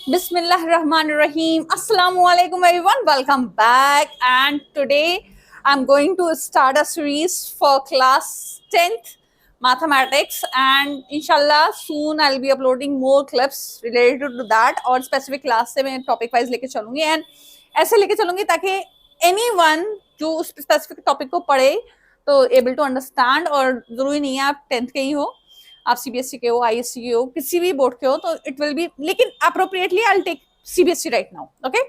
Bismillahirrahmanirrahim. Assalamualaikum everyone. Welcome back. And today I'm going to start a series for class 10th mathematics. And inshallah soon I'll be uploading more clips related to that. और specific class से मैं topic wise लेके चलूंगी. And ऐसे लेके चलूंगी ताकि anyone जो उस specific topic को पढ़े तो able to understand और जरूरी नहीं है आप 10th के ही हो, आप सीबीएसई के हो, आईएससी के हो, किसी भी बोर्ड के हो, तो इट विल बी, लेकिन appropriately I will take CBSE right now. Okay,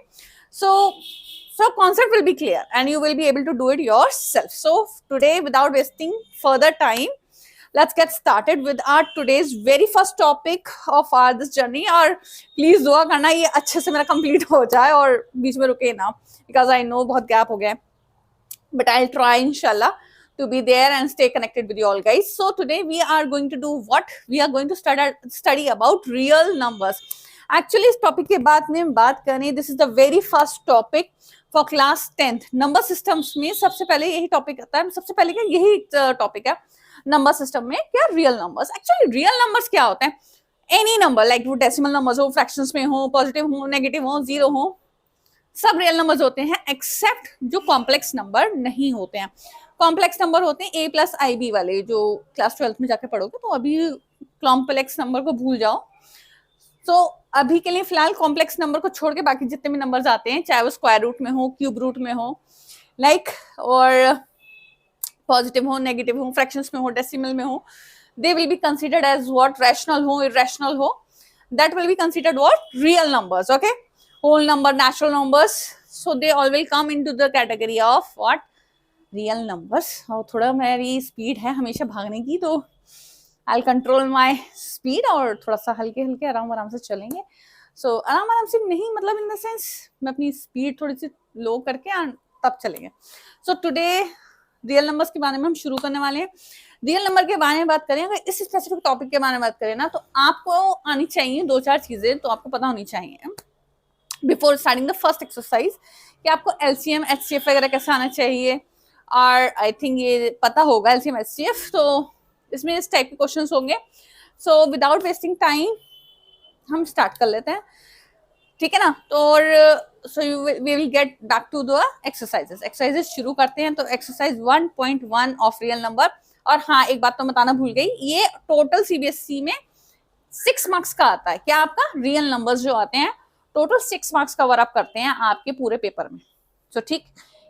so concept will be clear and you will be able to do it yourself. So today, without wasting further time, let's get started with our today's very first topic of our this journey. और please दुआ करना ये अच्छे से मेरा complete हो जाए और बीच में रुके ना, बिकॉज आई नो बहुत गैप हो गया है, but I'll try inshallah to be there and stay connected with you all guys. So today we are going to do what? We are going to study about real numbers. Actually इस topic के बाद में बात करें, this is the very first topic for class 10th. Number systems में सबसे पहले यही topic आता है, सबसे पहले क्या यही topic है number system में, क्या real numbers. Actually real numbers क्या होते हैं? Any number, like वो decimal numbers हो, fractions में हो, positive हो, negative हो, zero हो, सब रियल नंबर्स होते हैं एक्सेप्ट जो कॉम्प्लेक्स नंबर नहीं होते हैं. कॉम्प्लेक्स नंबर होते हैं ए प्लस आई बी वाले, जो क्लास 12 में जाके पढ़ोगे, तो अभी कॉम्प्लेक्स नंबर को भूल जाओ. तो अभी के लिए फिलहाल कॉम्प्लेक्स नंबर को छोड़ के बाकी जितने भी नंबर्स आते हैं, चाहे वो स्क्वायर रूट में हो, क्यूब रूट में हो, लाइक और पॉजिटिव हो, नेगेटिव हो, फ्रैक्शंस में हो, डेसिमल में हो, they will be considered as what, rational हो, इरेशनल हो, that will be considered what, real numbers. Okay, whole number, natural numbers, so they all will come into the category of what, real numbers. और थोड़ा मेरी speed है हमेशा भागने की, तो I'll control my speed और थोड़ा सा हल्के हल्के आराम से चलेंगे. So आराम से नहीं, मतलब in the sense मैं अपनी स्पीड थोड़ी सी लो करके तब चलेंगे. So today रियल नंबर्स के बारे में हम शुरू करने वाले हैं. रियल नंबर के बारे में बात करें, अगर इस स्पेसिफिक टॉपिक के बारे में बात करें ना, तो आपको आनी चाहिए 2-4 चीजें, तो आपको पता होनी चाहिए before starting the first exercise कि आपको एलसीएम एचसीएफ वगैरह कैसे आना चाहिए. और आई थिंक ये पता होगा एलसीएम एचसीएफ, तो इसमें इस टाइप के क्वेश्चंस होंगे. सो विदाउट वेस्टिंग टाइम हम स्टार्ट कर लेते हैं, ठीक है ना. तो और so we will get back to the exercises शुरू करते हैं. तो एक्सरसाइज 1.1 ऑफ रियल नंबर. और हाँ, एक बात तो बताना भूल गई, ये टोटल सीबीएसई में 6 मार्क्स का आता है. क्या आपका रियल नंबर्स जो आते हैं टोटल 6 मार्क्स कवर अप करते हैं आपके पूरे पेपर में. सो ठीक,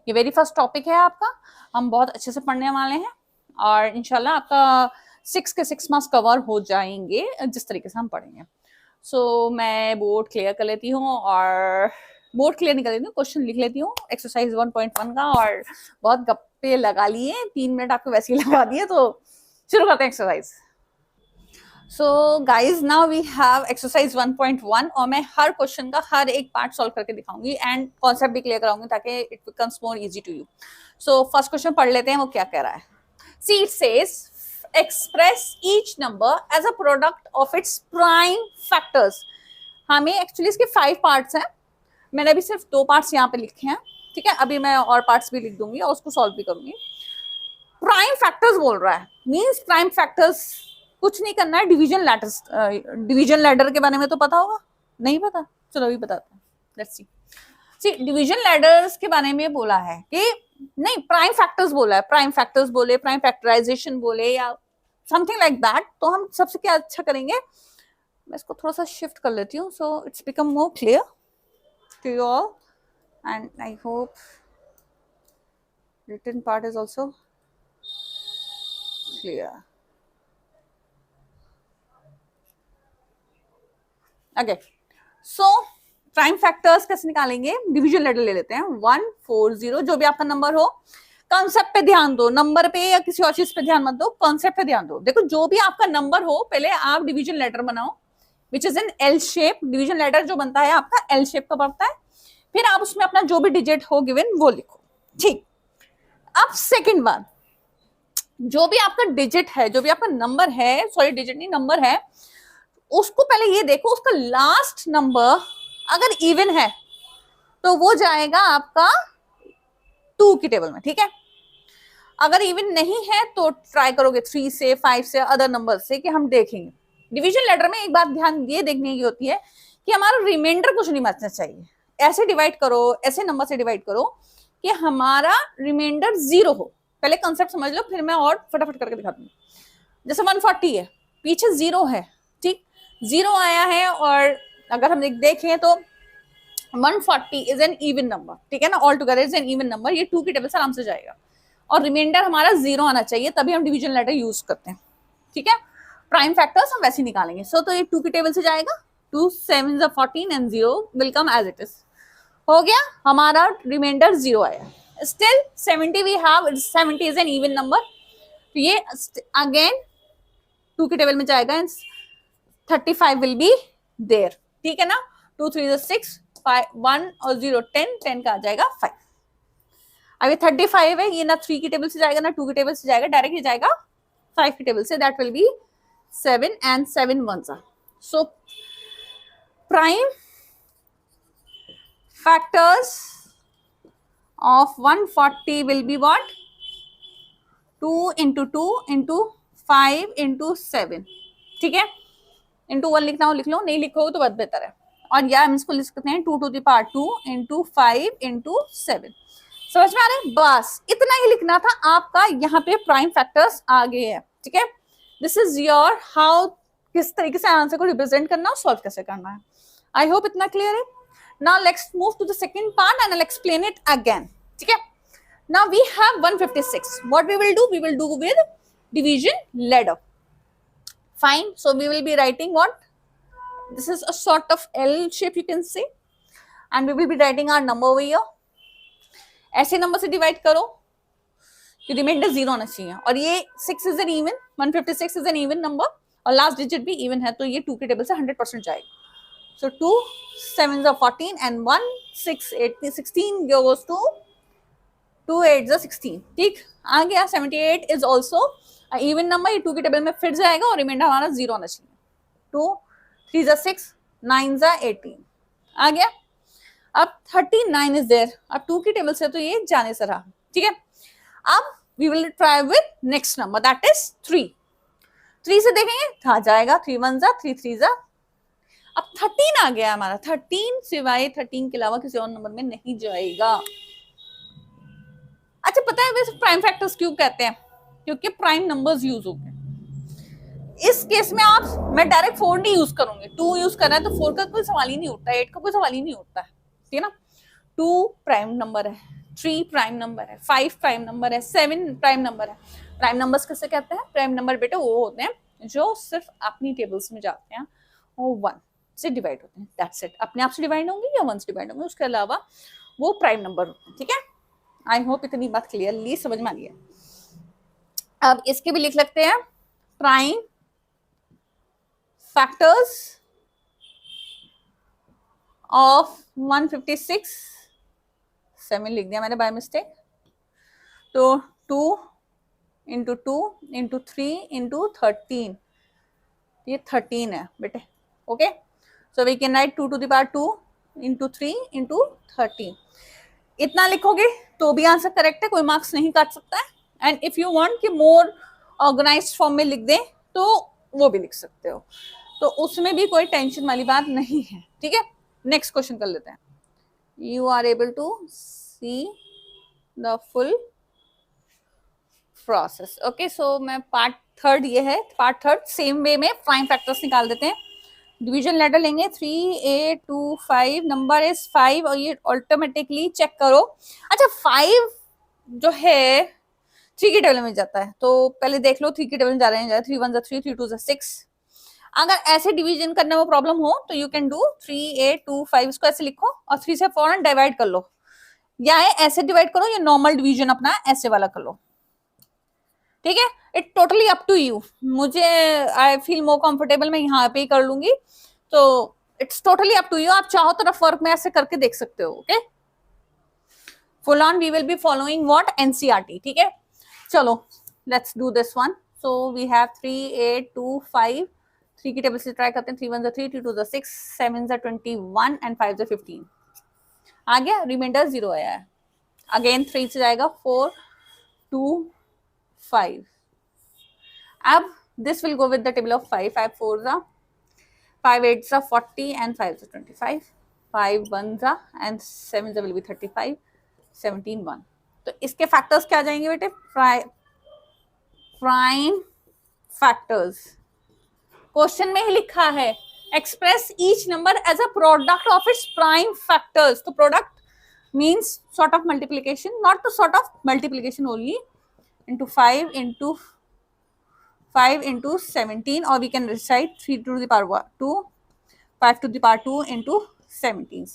ये वेरी फर्स्ट टॉपिक है आपका, हम बहुत अच्छे से पढ़ने वाले हैं और इंशाल्लाह आपका 6 के 6 मार्क्स कवर हो जाएंगे जिस तरीके से हम पढ़ेंगे. सो मैं बोर्ड क्लियर कर लेती हूँ और बोर्ड क्लियर नहीं कर लेती हूँ, क्वेश्चन लिख लेती हूँ एक्सरसाइज 1.1 का. और बहुत गप्पे लगा लिए, 3 मिनट आपको वैसे ही लगा दिए, तो शुरू करते हैं exercise. So guys, now we have exercise 1.1 और मैं हर क्वेश्चन का हर एक पार्ट सॉल्व करके दिखाऊंगी एंड कॉन्सेप्ट भी क्लियर कराऊंगी ताकि it becomes more easy to you. So first question पढ़ लेते हैं, वो क्या कह रहा है. See, it says express each number as a product of its prime factors. हमें एक्चुअली इसके 5 पार्ट्स हैं, मैंने अभी सिर्फ 2 पार्ट्स यहाँ पे लिखे हैं, ठीक है. अभी मैं और पार्ट्स भी लिख दूंगी और उसको सॉल्व भी करूंगी. प्राइम फैक्टर्स बोल रहा है, मीन्स प्राइम फैक्टर्स कुछ नहीं करना है. डिवीजन लैडर के बारे में तो पता होगा, नहीं पता, चलो अभी बताते हैं. लेट्स सी, डिवीजन लैडर्स के बारे में बोला है कि नहीं, प्राइम फैक्टर्स बोला है. प्राइम फैक्टर्स बोले, प्राइम फैक्टराइजेशन बोले या समथिंग लाइक दैट. तो हम सबसे क्या अच्छा करेंगे, मैं इसको थोड़ा सा शिफ्ट कर लेती हूँ, so it's become more clear to you all and I hope written part is also clear. Okay, so prime factors कैसे निकालेंगे, डिवीजन लेटर ले लेते हैं. 140, जो भी आपका नंबर हो, कॉन्सेप्ट पे ध्यान दो, नंबर पे या किसी और चीज पे ध्यान मत दो, कॉन्सेप्ट पे ध्यान दो. देखो, जो भी आपका नंबर हो, पहले आप डिवीजन लेटर बनाओ which is in L shape. Division ladder जो बनता है आपका एल शेप का बनता है. फिर आप उसमें अपना जो भी डिजिट हो गिवन वो लिखो, ठीक. अब सेकेंड बात, जो भी आपका डिजिट है, जो भी आपका नंबर है, सॉरी डिजिट नहीं नंबर है, उसको पहले ये देखो उसका लास्ट नंबर अगर इवन है तो वो जाएगा आपका 2 की टेबल में, ठीक है. अगर इवन नहीं है तो ट्राई करोगे 3 से 5 से अदर नंबर से कि हम देखेंगे. डिवीजन लेटर में एक बात ध्यान ये देखने की होती है कि हमारा रिमाइंडर कुछ नहीं बचना चाहिए। ऐसे डिवाइड करो, ऐसे नंबर से डिवाइड करो कि हमारा रिमाइंडर 0 हो। पहले कंसेप्ट समझ लो, फिर मैं और फटाफट करके दिखा दूंगी। जैसे 140 है, पीछे 0 है, ठीक, 0 आया है, और अगर हम देखें तो 140 इज एन इवन नंबर, ठीक है ना, all together is an even number. ये 2 की टेबल से आराम से जाएगा, और रिमाइंडर हमारा 0 आना चाहिए, तभी हम डिवीजन लेटर यूज करते हैं, ठीक है। प्राइम फैक्टर्स हम वैसे निकालेंगे। सो तो ये 2 की टेबल से जाएगा, 2 7 14 and 0 will come as it is. हो गया, हमारा रिमाइंडर 0 आया। Still 70 we have, 70 is an even number, तो ये अगेन 2 की टेबल में जाएगा एंड 35 विल बी देयर, ठीक है ना। 2 3 6 1 और 0 10, 10 का आ जाएगा 5। अभी 35 है, ये ना 3 की टेबल से जाएगा ना 2 की टेबल से जाएगा, डायरेक्ट ये जाएगा 5 की टेबल से, that will B 7 and 7 ones are. So prime factors of 140 will be what? 2 into 2 into 5 into 7, ठीक है। इंटू 1 लिखना हो लिख लो, नहीं लिखोगे तो बहुत बेहतर है। और या हम इसको लिख सकते हैं 2 to the power 2 into 5 into 7। समझ में आ रहा है? बस इतना ही लिखना था आपका, यहाँ पे प्राइम फैक्टर्स आ गए हैं, ठीक है। दिस इज योर हाउ, किस तरीके से आंसर को रिप्रेजेंट करना और सॉल्व कैसे करना है। आई होप इतना क्लियर है। Now let's move to the second part and I will explain it again, ठीक है। Now we have 156, what we will do, we will do with division ladder. Fine, so we will be writing what? This is a sort of L shape you can see, and we will be writing our number over here. ऐसे number से divide करो कि reminder 0 आना चाहिए, और ये 6 is an even, 156 is an even number, और last digit भी इवन है, तो ये 2 की टेबल से 100% जाएगा। सो 2 7 14 एंड 1 6 8 16 goes to 2 8 16, ठीक। आ गया 78 इज ऑल्सो इवन नंबर, ये 2 की टेबल में फिर जाएगा, और रिमाइंडर हमारा 0 आना चाहिए। 2 3 6 9 18 आ गया। अब 39 इज देयर, अब 2 की टेबल से तो ये जाने से रहा, ठीक है। अब we will try with next number, that is 3। 3 से देखेंगे कहा जाएगा, 3 1 3 3 अब 13 आ गया हमारा। 13 सिवाय 13 के अलावा किसी और नंबर में नहीं जाएगा। अच्छा, पता है वैसे प्राइम फैक्टर्स क्यों कहते हैं? क्योंकि प्राइम नंबर्स यूज हो गए। इस केस में आप, मैं डायरेक्ट 4 नहीं यूज करूंगी, 2 यूज करना है तो 4 का कोई सवाल ही नहीं उठता है, 8 का कोई सवाल ही नहीं उठता है, ठीक है ना। 2 प्राइम नंबर है, 3 प्राइम नंबर है, 5 प्राइम नंबर है, 7 प्राइम नंबर है। प्राइम नंबर्स किसे कहते हैं? प्राइम नंबर बेटे वो होते हैं जो सिर्फ अपनी टेबल्स में जाते हैं और 1 से डिवाइड होते हैं, दैट्स इट। अपने आप से डिवाइड होंगे या 1 से डिवाइड होंगे, उसके अलावा वो प्राइम नंबर होते हैं, ठीक है। आई होप इतनी बात क्लियरली समझ में आ रही है। अब इसके भी लिख लगते हैं प्राइम फैक्टर्स ऑफ 156, 7 लिख दिया मैंने बाय मिस्टेक, तो 2 into 2 into 3 into 13, ये 13 है बेटे, okay. So we can write 2 to the power 2 into 3 into 13। इतना लिखोगे तो भी आंसर करेक्ट है, कोई मार्क्स नहीं काट सकता है। एंड इफ यू वांट कि मोर ऑर्गेनाइज्ड फॉर्म में लिख दें तो वो भी लिख सकते हो, तो उसमें भी कोई टेंशन वाली बात नहीं है, ठीक है। नेक्स्ट क्वेश्चन कर लेते हैं। You are able to see the full process, okay. So मैं पार्ट थर्ड, ये है पार्ट थर्ड, सेम वे में प्राइम फैक्टर्स निकाल देते हैं। डिवीजन लेटर लेंगे 3 8 2 5, नंबर इज 5, और ये ऑटोमेटिकली चेक करो। अच्छा, 5 जो है 3 की टेबल में जाता है, तो पहले देख लो 3 की टेबल में जा रहे हैं, 3 1 3 3 2 6। अगर ऐसे डिवीजन करने में प्रॉब्लम हो तो यू कैन डू 3 8 2 5, इसको ऐसे लिखो और 3 से फौरन डिवाइड कर लो, या ऐसे डिवाइड करो या नॉर्मल डिवीजन अपना ऐसे वाला कर लो, ठीक है। It totally up to you, मुझे आई फील मोर कंफर्टेबल मैं यहाँ पे ही कर लूंगी, तो it's totally up to you. आप चाहो तो रफ वर्क में ऐसे करके देख सकते हो, okay. Full on we will be following what, NCERT, ठीक है। चलो let's do this one. So we have 3 8 2 5, 3 की टेबल से ट्राई करते हैं। 3 1 3 2 2 6, 7 21 एंड 5 15 आ गया। रिमाइंडर 0 आया है। अगेन 3 से जाएगा 4 2 5। अब this will go with the table of 5 5 4 जा 5 8 are 40 and 5 are 25. 5 1 are and 7 will be 35. 17 1. तो इसके फैक्टर्स क्या आ जाएंगे बेटे? प्राइम फैक्टर्स क्वेश्चन में ही लिखा है, express each number as a product of its prime factors. तो product means sort of multiplication, not the sort of multiplication only, into 5 into 17, or we can recite 3 to the power 2, 5 to the power 2 into 17.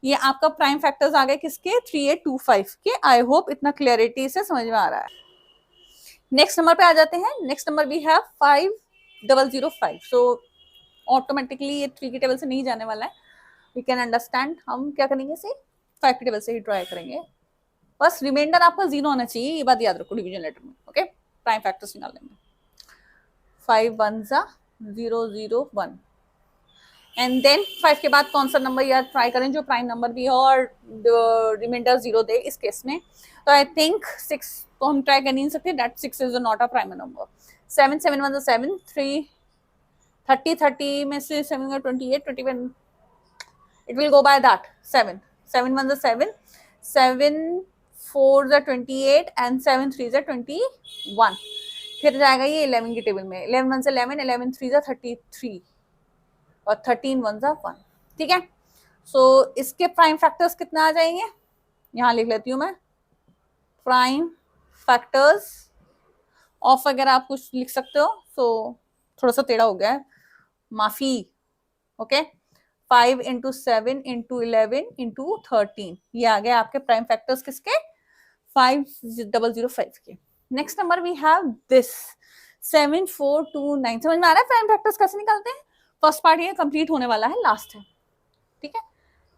ये आपका prime factors आ गए किसके? 3825 के. आई hope इतना clarity से समझ में आ रहा है. नेक्स्ट नंबर पे आ जाते हैं. Next number we have 5005. So automatically ये 3 की टेबल से नहीं जाने वाला है. We can understand. हम क्या करेंगे इसे 5 की टेबल से ही ट्राई करेंगे. बस रिमाइंडर आपका 0 होना चाहिए, ये बात याद रखो डिवीजन लेटर में. ओके, प्राइम फैक्टर्स निकालने में 5 1 0 0 1. एंड देन 5 के बाद कौन सा नंबर याद ट्राई करें जो प्राइम नंबर भी हो और रिमाइंडर 0 दे. इस केस में तो आई थिंक 6 तो हम ट्राई कर नहीं सकते. That 6 is not a prime number. 7 7 1 7. 3 30 30 में से 7 28 21. It will go by that. 7 7 1 7. 7 4 28 and 7 3 21. फिर जाएगा ये 11 की टेबल में. 11 1 11, 11 3 33 और 13 1 1. ठीक है. सो इसके प्राइम फैक्टर्स कितना आ जाएंगे? यहाँ लिख लेती हूँ मैं. प्राइम फैक्टर्स ऑफ अगर आप कुछ लिख सकते हो. सो थोड़ा सा टेढ़ा हो गया है, माफी. ओके. 5 into 7 into 11 into 13. ये आ गया आपके प्राइम फैक्टर्स किसके? 5005 के. Next number we have this 7429. समझ में आ रहा है प्राइम फैक्टर्स कैसे निकालते हैं? फर्स्ट पार्ट ये कंप्लीट होने वाला है, लास्ट है. ठीक है.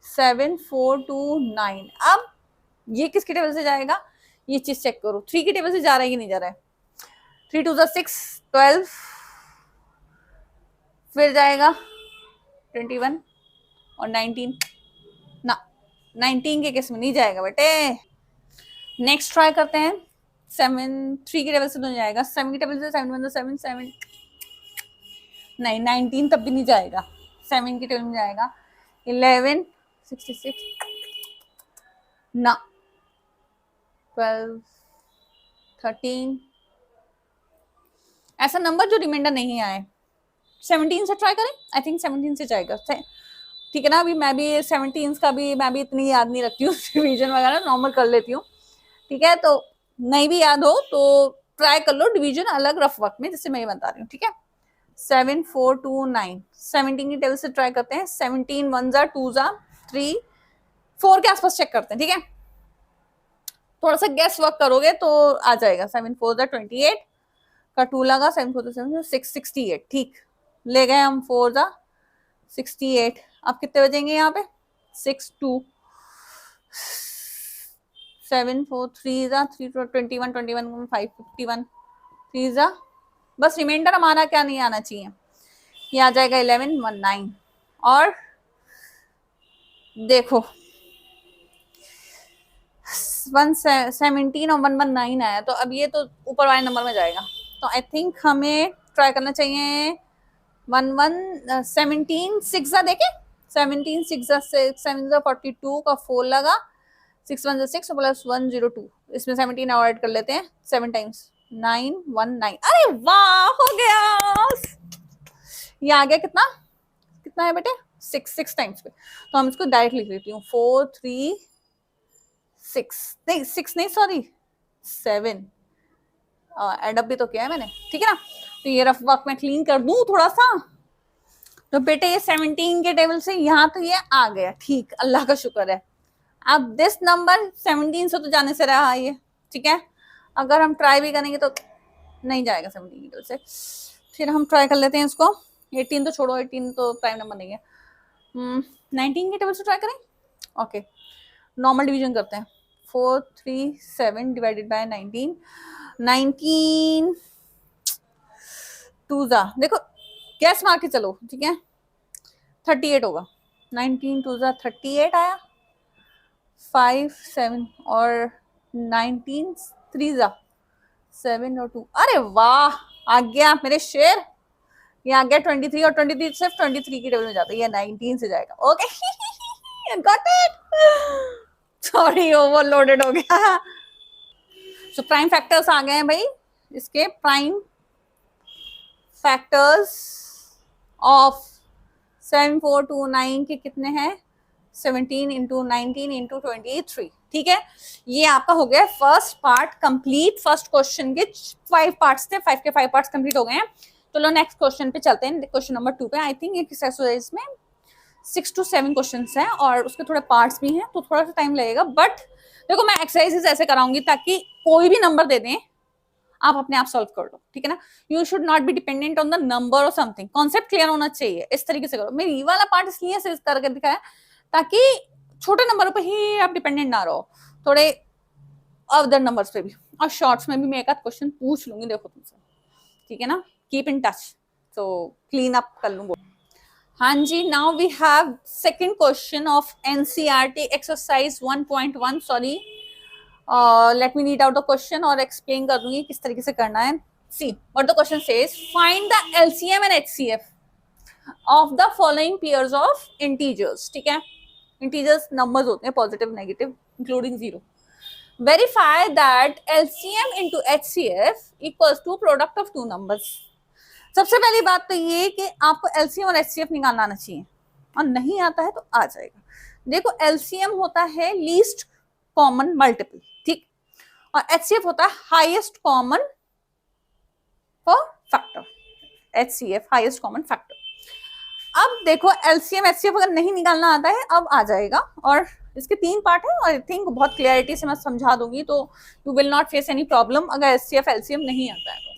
7429. अब ये किसकी टेबल से जाएगा? ये चीज चेक करो. 3 की टेबल से जा रहा है कि नहीं जा रहा है? 3 2 6 12. फिर जाएगा 21 और 19 ना. 19 के केस में नहीं जाएगा बेटे. नेक्स्ट ट्राई करते हैं. 7 3 की टेबल से तो जाएगा. 7 की टेबल से 7 1 7 7 नहीं. 19 तब भी नहीं जाएगा. 7 की टेबल में जाएगा 11 66 ना. 12 13. ऐसा नंबर जो रिमाइंडर नहीं आए. 17 से ट्राई करें. आई थिंक 17 से जाएगा. ठीक है ना. अभी मैं भी 17 का भी मैं भी इतनी याद नहीं रखती हूँ. डिवीजन वगैरह नॉर्मल कर लेती हूँ. ठीक है. तो नहीं भी याद हो तो ट्राई कर लो डिवीजन अलग रफ वर्क में, जिससे मैं ये बता रही हूँ. ठीक है. 7429. 17 की टेबल से ट्राई करते हैं. 17 1 2 3 4 के आसपास चेक करते हैं. ठीक है. थोड़ा सा गैस वर्क करोगे तो आ जाएगा. 7 4 28 का 2 लगा. 7 4 7 6 68. ठीक. ले गए हम 4 68. अब कितने बजेंगे यहाँ पे? 6 2 7 4 3 3 21 21 5 51 3 बस रिमाइंडर हमारा क्या नहीं आना चाहिए. ये आ जाएगा 11 1 9. और देखो 117 और 119 आया. तो अब ये तो ऊपर वाले नंबर में जाएगा. तो आई थिंक हमें ट्राई करना चाहिए 17 6 देखे. 17 6 7 42 का 4 लगा. 6 1 6 प्लस 1 0 2. इसमें 17 अवॉइड कर लेते हैं. 7 टाइम्स 9 1 9. अरे वाह, हो गया. ये आ गया. कितना कितना है बेटे? 6 टाइम्स पे. तो हम इसको डायरेक्ट लिख लेती हूँ. 4 3 6 नहीं 6 नहीं सॉरी 7. एड अप भी तो किया है मैंने. ठीक है ना. तो ये रफ वर्क में क्लीन कर दूं थोड़ा सा. तो बेटे ये 17 के टेबल से यहाँ तो ये आ गया. ठीक, अल्लाह का शुक्र है. अब दिस नंबर 17 से तो जाने से रहा ये. ठीक है. अगर हम ट्राई भी करेंगे तो नहीं जाएगा 17 की टेबल से. फिर हम ट्राई कर लेते हैं इसको. 18 तो छोड़ो, 18 तो प्राइम नंबर नहीं है. 19 की टेबल से ट्राई करें. ओके, नॉर्मल डिवीजन करते हैं. 4 3 7 डिवाइडेड बाय 19. 19 2 देखो गैस मार के चलो. ठीक है. 38 होगा. 19 2 38 आया. 5 7 और 19 3 7 और 2. अरे वाह, आ गया मेरे शेर. ये आ गया 23 और 23 सिर्फ 23 की टेबल में जाता है, ये 19 से जाएगा। Okay got it, sorry overloaded हो गया। सो प्राइम फैक्टर्स आ गए हैं भाई, इसके प्राइम फैक्टर्स ऑफ 7429 के कितने हैं, 17 इंटू 19 इंटू 23, ठीक है। ये आपका हो गया first part complete. First question के 5 पार्ट्स थे, 5 के 5 पार्ट्स कंप्लीट हो गए हैं। तो लो नेक्स्ट क्वेश्चन पे चलते हैं, क्वेश्चन नंबर 2 पे। आई थिंक ये किस एक्सरसाइज में 6 to 7 क्वेश्चन हैं और उसके थोड़े पार्ट्स भी हैं, तो थोड़ा सा टाइम लगेगा। बट देखो मैं एक्सरसाइजेस ऐसे कराऊंगी ताकि कोई भी नंबर दे दें आप अपने आप सॉल्व कर लो, ठीक है ना। You should not be dependent on the number और समथिंग, कॉन्सेप्ट क्लियर होना चाहिए, इस तरीके से करो। मैं ये वाला पार्ट इसलिए से करके दिखाया ताकि छोटे नंबरों पे ही आप डिपेंडेंट ना रहो, थोड़े अदर नंबर्स पे भी। और शॉर्ट्स में भी मैं एक आध क्वेश्चन पूछ लूंगी, देखो तुमसे, ठीक है ना। कीप इन टच, तो क्लीन अप कर लूंगा। हाँ जी, now we have second question of NCERT exercise 1.1। Sorry, let me read out the question और एक्सप्लेन कर दूंगी किस तरीके से करना है। See what the question says, find the LCM and HCF of the following pairs of integers, ठीक है। इंटीजर्स नंबर्स होते हैं, positive negative including 0। Verify that LCM into HCF equals to product of two numbers. सबसे पहली बात तो ये कि आपको एलसीएम और एचसीएफ निकालना आना चाहिए, और नहीं आता है तो आ जाएगा। देखो एलसीएम होता है लीस्ट कॉमन मल्टीपल, ठीक, और एचसीएफ होता है highest common for factor, HCF highest common factor. अब देखो एलसीएम एचसीएफ अगर नहीं निकालना आता है अब आ जाएगा, और इसके 3 पार्ट है और आई थिंक बहुत क्लियरिटी से मैं समझा दूंगी, तो you will not face any problem अगर एचसीएफ एलसीएम नहीं आता है तो।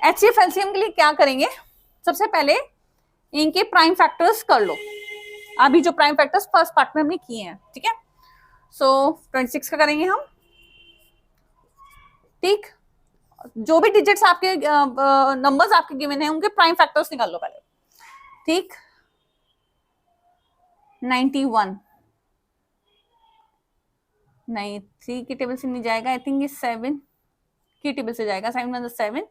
एचसीएफ एलसीएम के लिए क्या करेंगे, सबसे पहले इनके प्राइम फैक्टर्स कर लो। अभी जो प्राइम फैक्टर्स फर्स्ट पार्ट में हमने किए हैं, ठीक है। सो 26 का करेंगे हम, ठीक। जो भी डिजिट्स आपके नंबर्स आपके गिवन है उनके प्राइम फैक्टर्स निकाल लो पहले, ठीक। 91 नहीं, 3 की टेबल से नहीं जाएगा, आई थिंक ये 7 की टेबल से जाएगा। 7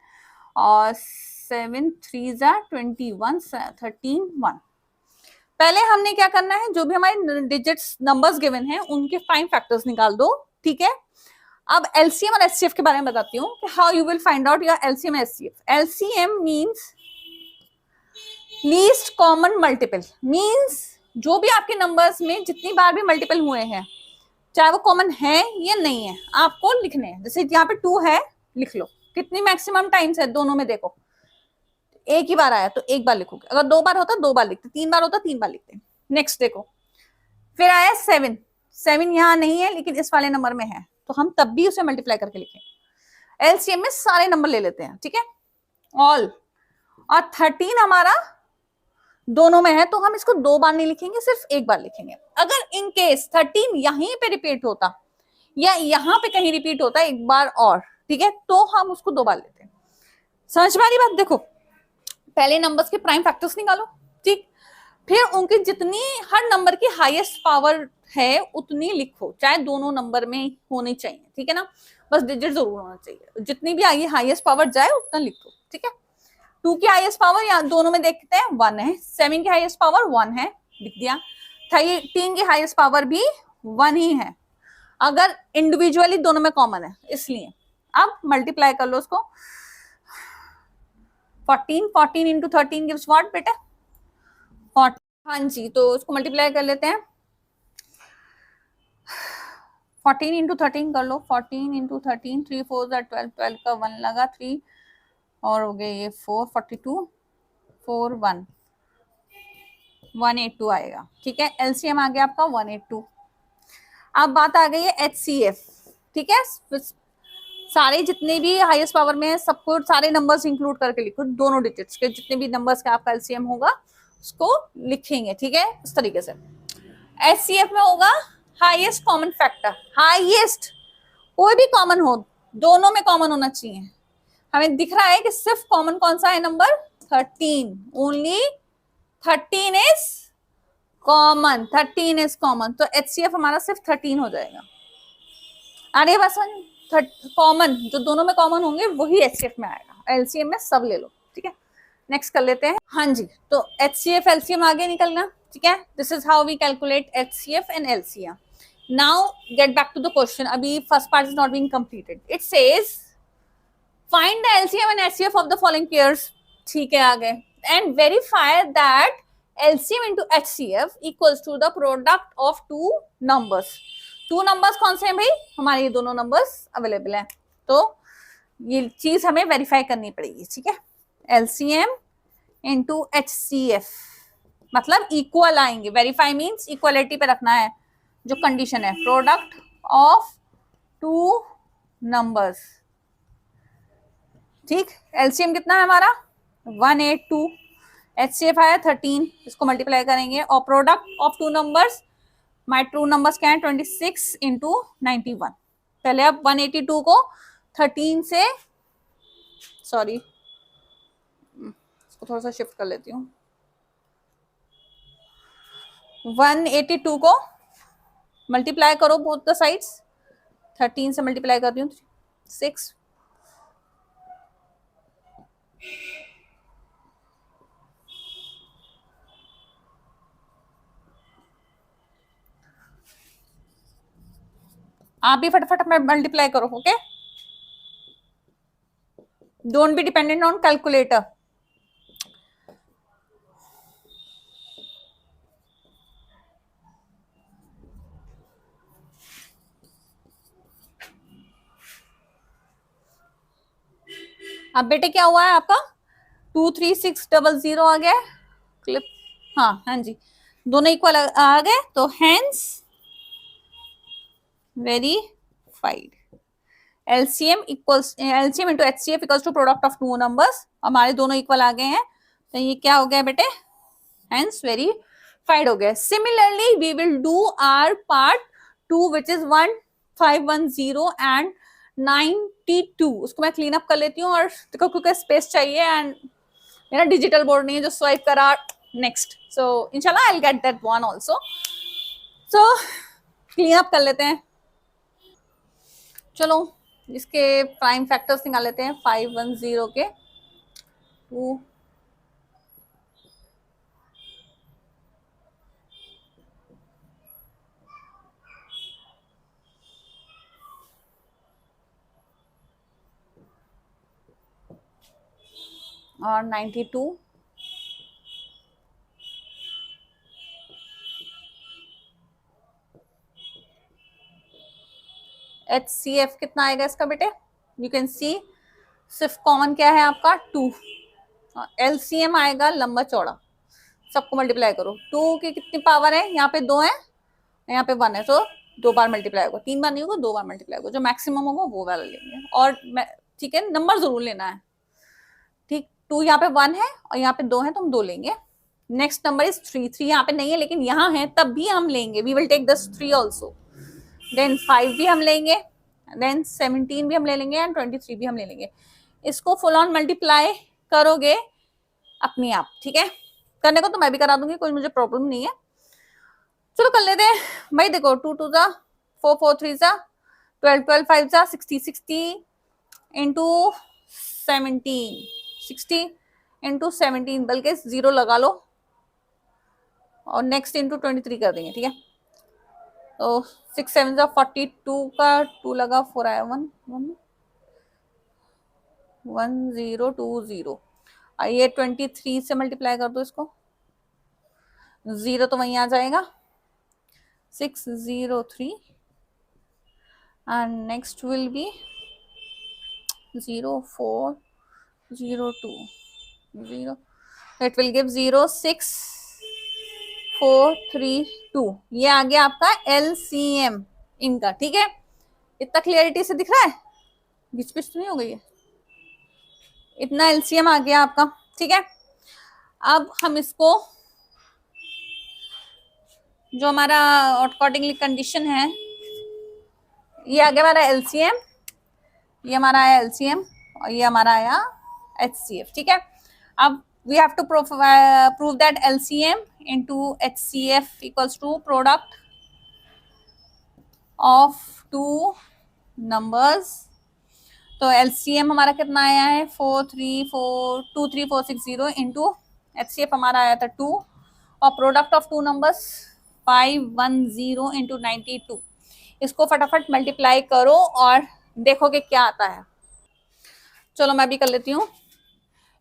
और 7 3 21 13 1। पहले हमने क्या करना है, जो भी हमारे डिजिट्स नंबर्स गिवन हैं उनके प्राइम फैक्टर्स निकाल दो, ठीक है। अब एलसीएम और एचसीएफ के बारे में बताती हूँ कि how you will find out your LCM HCF. LCM means least common multiple, means जो भी आपके नंबर्स में जितनी बार भी मल्टीपल हुए हैं, चाहे वो कॉमन है या नहीं है, आपको लिखने हैं। जैसे यहाँ पे 2 है, लिख लो। कितनी मैक्सिमम टाइम्स है दोनों में, देखो एक ही बार आया तो एक बार लिखोगे, अगर 2 बार होता 2 बार लिखते, 3 बार होता 3 बार लिखते। नेक्स्ट देखो, फिर आया 7 यहाँ नहीं है लेकिन इस वाले नंबर में है, तो हम तब भी उसे मल्टीप्लाई करके लिखें। एलसीएम में सारे नंबर ले लेते हैं, ठीक है, ऑल। और 13 हमारा दोनों में है, तो हम इसको 2 बार नहीं लिखेंगे, सिर्फ एक बार लिखेंगे। अगर इन केस 13 यहीं पे रिपीट होता या यहाँ पे कहीं रिपीट होता एक बार और, ठीक है, तो हम उसको 2 बार लेते हैं। समझ में आ रही बात। देखो पहले नंबर्स के प्राइम फैक्टर्स निकालो, ठीक, फिर उनकी जितनी हर नंबर की हाईएस्ट पावर है उतनी लिखो, चाहे दोनों नंबर में होनी चाहिए, ठीक है ना, बस डिजिट जरूर होना चाहिए। जितनी भी आगे हाईएस्ट पावर जाए उतना लिखो, ठीक है। 2 की हाईएस्ट पावर यहाँ दोनों में देखते हैं 1 है, 7 की हाईएस्ट पावर 1 है, लिख दिया। 13 की हाईएस्ट पावर भी 1 ही है, अगर इंडिविजुअली दोनों में कॉमन है इसलिए। अब मल्टीप्लाई कर लो उसको, 14 इंटू 13 गिव्स व्हाट बेटा, 40। हाँ जी, तो उसको मल्टीप्लाई कर लेते हैं। 14 इंटू 13 कर लो, 14 इंटू 13, 3 4 12, 12 का 1 लगा, 3 और हो गए ये 4, 42, 4 1, 182 आएगा, ठीक है। एलसीएम आ गया आपका 182। अब बात आ गई है एचसीएफ, ठीक है। सारे जितने भी हाईएस्ट पावर में है सबको सारे नंबर्स इंक्लूड करके लिखो, दोनों डिजिट्स के जितने भी नंबर्स का आपका एलसीएम होगा उसको लिखेंगे, ठीक है, इस तरीके से। एचसीएफ में होगा हाईएस्ट कॉमन फैक्टर, हाईएस्ट कोई भी कॉमन हो, दोनों में कॉमन होना चाहिए। हमें दिख रहा है कि सिर्फ कॉमन कौन सा है, number 13, only 13 is common, 13 is common, तो एचसीएफ हमारा सिर्फ 13 हो जाएगा। अरे बस कॉमन जो दोनों में कॉमन होंगे वही एचसीएफ में आएगा, एलसीएम में सब ले लो, ठीक है। नेक्स्ट कर लेते हैं। हाँ जी, तो HCF LCM आगे निकलना, ठीक है। This is how we calculate HCF and LCM. Now get back to the question. अभी first part is not being completed. It says find the LCM and HCF of the following pairs. ठीक है, आगे and verify that LCM into HCF equals to the product of two numbers. Two numbers कौन से हैं भाई? हमारे ये दोनों नंबर्स अवेलेबल हैं, तो ये चीज हमें वेरीफाई करनी पड़ेगी, ठीक है। LCM into HCF मतलब इक्वल आएंगे. वेरीफाई मीन्स इक्वलिटी पे रखना है जो कंडीशन है. प्रोडक्ट ऑफ टू नंबर्स, ठीक. LCM कितना है हमारा? 182. HCF आया 13. इसको मल्टीप्लाई करेंगे और product of two numbers, my two numbers क्या है? 26 इंटू 91. पहले अब 182 को 13 से, सॉरी इसको थोड़ा सा शिफ्ट कर लेती हूँ. 182 को मल्टीप्लाई करो बोथ द साइड्स. 13 से मल्टीप्लाई करती हूँ 6. आप भी फटाफट मल्टीप्लाई करो, okay. Don't be dependent on calculator. अब बेटे क्या हुआ है आपका? 23600 आ गया क्लिप. हाँ जी, दोनों इक्वल आ गए, तो hence verified. LCM into HCF equals to product of two numbers. हमारे दोनों इक्वल आ गए हैं, तो ये क्या हो गया बेटे? हेंस वेरीफाइड हो गया. Similarly we will do our part 2 which is 1510 and 92. उसको मैं क्लीन अप कर लेती हूँ, और देखो क्योंकि स्पेस चाहिए एंड मेरा डिजिटल बोर्ड नहीं है जो स्वाइप करा. नेक्स्ट, सो इंशाल्लाह I will get that one also. So clean up कर लेते हैं. चलो इसके प्राइम फैक्टर्स निकाल लेते हैं. 510 के 2 और 92. HCF कितना आएगा इसका बेटे? यू कैन सी सिर्फ कॉमन क्या है आपका? 2. LCM आएगा लंबा चौड़ा. सबको मल्टीप्लाई करो. 2 की कितनी पावर है? यहाँ पे 2 है, यहाँ पे 1 है, तो 2 बार मल्टीप्लाई होगा. 3 बार नहीं होगा, 2 बार मल्टीप्लाई होगा. जो मैक्सिमम होगा वो वाला लेंगे. और ठीक है, नंबर जरूर लेना है, ठीक. 2 यहाँ पे 1 है और यहाँ पे 2 है, तो हम 2 लेंगे. Next number is 3. 3 यहाँ पे नहीं है लेकिन यहाँ है, तब भी हम लेंगे. We will take this 3 also. Then 5 भी हम लेंगे, देन 17 भी हम ले लेंगे एंड 23 भी हम ले लेंगे. इसको फुल ऑन मल्टीप्लाई करोगे अपने आप, ठीक है. करने को तो मैं भी करा दूंगी, कोई मुझे प्रॉब्लम नहीं है. चलो कर लेते हैं भाई. देखो 2 2 जा 4 4 3 जा 12 12 5 जा 60 60 इंटू 17 60 इंटू 17, बल्कि 0 लगा लो और नेक्स्ट इंटू 23 कर देंगे, ठीक है. तो 6 7 जा 42 का 2 लगा, 4 आया 1 1 1 0 2 0. ये 23 से मल्टीप्लाई कर दो इसको. 0 तो वहीं आ जाएगा. 603 and next will be 0402 0. It will give 06432. ये आ गया आपका LCM इनका, ठीक है. इतना क्लियरिटी से दिख रहा है? बीच बीच तो नहीं हो गई है? इतना LCM आ गया आपका, ठीक है. अब हम इसको, जो हमारा अकॉर्डिंगली कंडीशन है, ये आ गया हमारा LCM, ये हमारा आया LCM और ये हमारा आया HCF, ठीक है. अब we have to prove that LCM into HCF equals to product of two numbers. तो तो एलसीएम हमारा कितना आया है 2346 इंटू एचसीएफ हमारा आया था 2 और product of two numbers 510 into 92। इसको फटाफट मल्टीप्लाई करो और देखोगे क्या आता है। चलो मैं भी कर लेती हूँ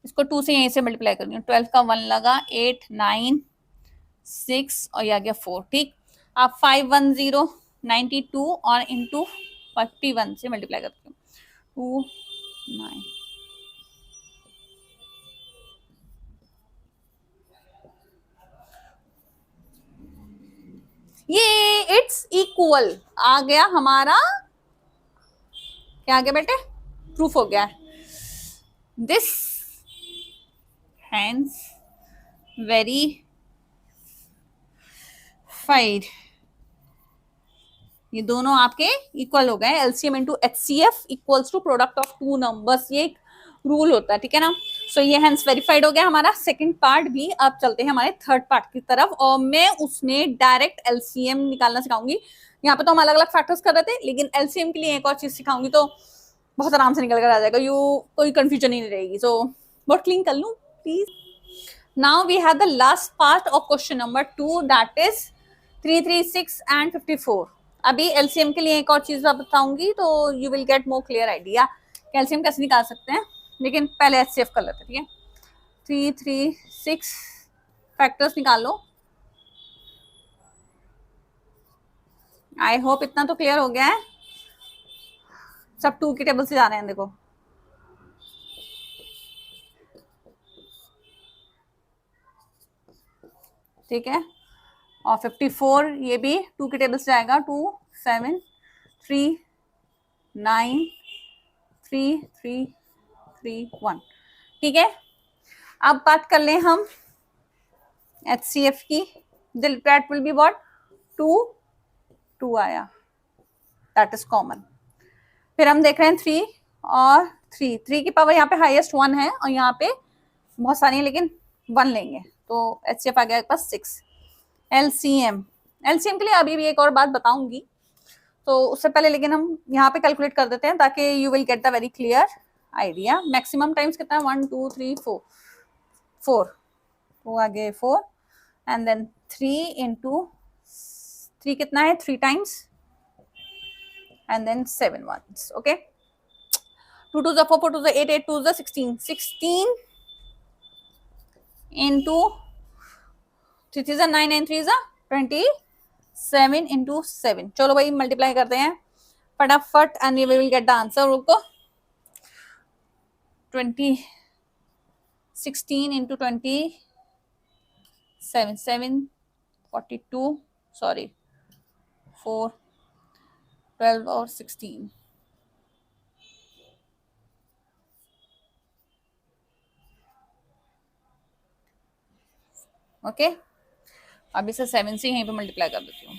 इसको 2 से यहीं से मल्टीप्लाई कर रही हूँ। 12 का 1 लगा 8 9 6 और ये आ गया 4। ठीक, आप 510 92 और इंटू 41 से मल्टीप्लाई करती हूँ 2 9। ये इट्स इक्वल आ गया हमारा, क्या आ गया बेटे, प्रूफ हो गया। दिस हैंस वेरीफाइड, ये दोनों आपके इक्वल हो गए। LCM into HCF equals to product of two numbers, ये एक रूल होता है, ठीक है ना। सो ये हैंस वेरीफाइड हो गया हमारा सेकंड पार्ट भी। अब चलते हैं हमारे थर्ड पार्ट की तरफ और मैं उसमें डायरेक्ट एलसीएम निकालना सिखाऊंगी। यहाँ पे तो हम अलग अलग फैक्टर्स कर रहे थे, लेकिन एलसीएम के लिए एक और चीज सिखाऊंगी तो बहुत आराम से निकल कर आ जाएगा, यू कोई कंफ्यूजन ही नहीं रहेगी। सो बहुत क्लीन कर लूं please. Now we have the last part of question number 2 that is 336 and 54। अभी एलसीएम के लिए एक और चीज बताऊंगी तो you will get more clear idea LCM कैसे निकाल सकते हैं, लेकिन पहले एचसीएफ कर लेते हैं, ठीक है। 336 फैक्टर्स निकालो। आई होप इतना तो क्लियर हो गया है, सब 2 की टेबल से जा रहे हैं देखो। ठीक है, और 54 ये भी 2 की टेबल से जाएगा 2 7 3 9 3 3 3 1। ठीक है, अब बात कर लें हम एचसीएफ की। दैट विल बी व्हाट 2 2 आया, दैट इज कॉमन। फिर हम देख रहे हैं 3 और 3 की पावर यहाँ पे हाईएस्ट 1 है और यहाँ पे बहुत सारी है लेकिन 1 लेंगे तो एचसीएफ आ गया पास 6। एलसीएम के लिए अभी भी एक और बात बताऊंगी, तो उससे पहले लेकिन हम यहाँ पे कैलकुलेट कर देते हैं ताकि you will get the very clear idea. Maximum times कितना है 1 2 3 4 तो आगे 4 एंड देन 3 इंटू 3 कितना है 3 times and then 7 ones। Okay, 2 2 4 4 2 8 8 2 16 16 into 3 3 9 9 3 27 into 7। चलो भाई मल्टीप्लाई करते हैं फटाफट and we will get the answer. रुको 16 इंटू 27 7 42 सॉरी 4 12 और 16। ओके, अब इसे 7 से यहीं पे मल्टीप्लाई कर देती हूँ।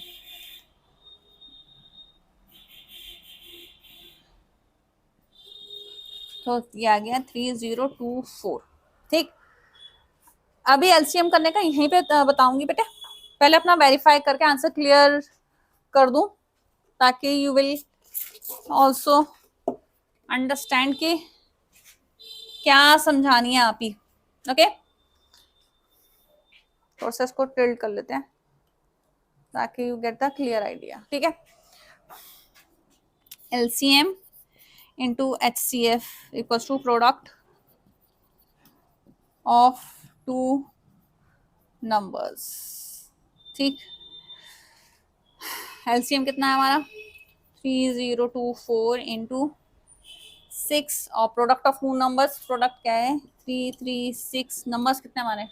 तो ये आ गया 3024। ठीक, अभी एलसीएम करने का यहीं पे बताऊंगी बेटे, पहले अपना वेरीफाई करके आंसर क्लियर कर दूं ताकि यू विल ऑल्सो अंडरस्टैंड कि क्या समझानी है आप ही। ओके, प्रोसेस को टिल्ड कर लेते हैं ताकि you get the clear idea. ठीक है, LCM into HCF equals to product of two numbers। ठीक, एलसीएम कितना है हमारा 3024 इंटू 6 और product of two numbers, product क्या है 336 नंबर्स कितने हमारे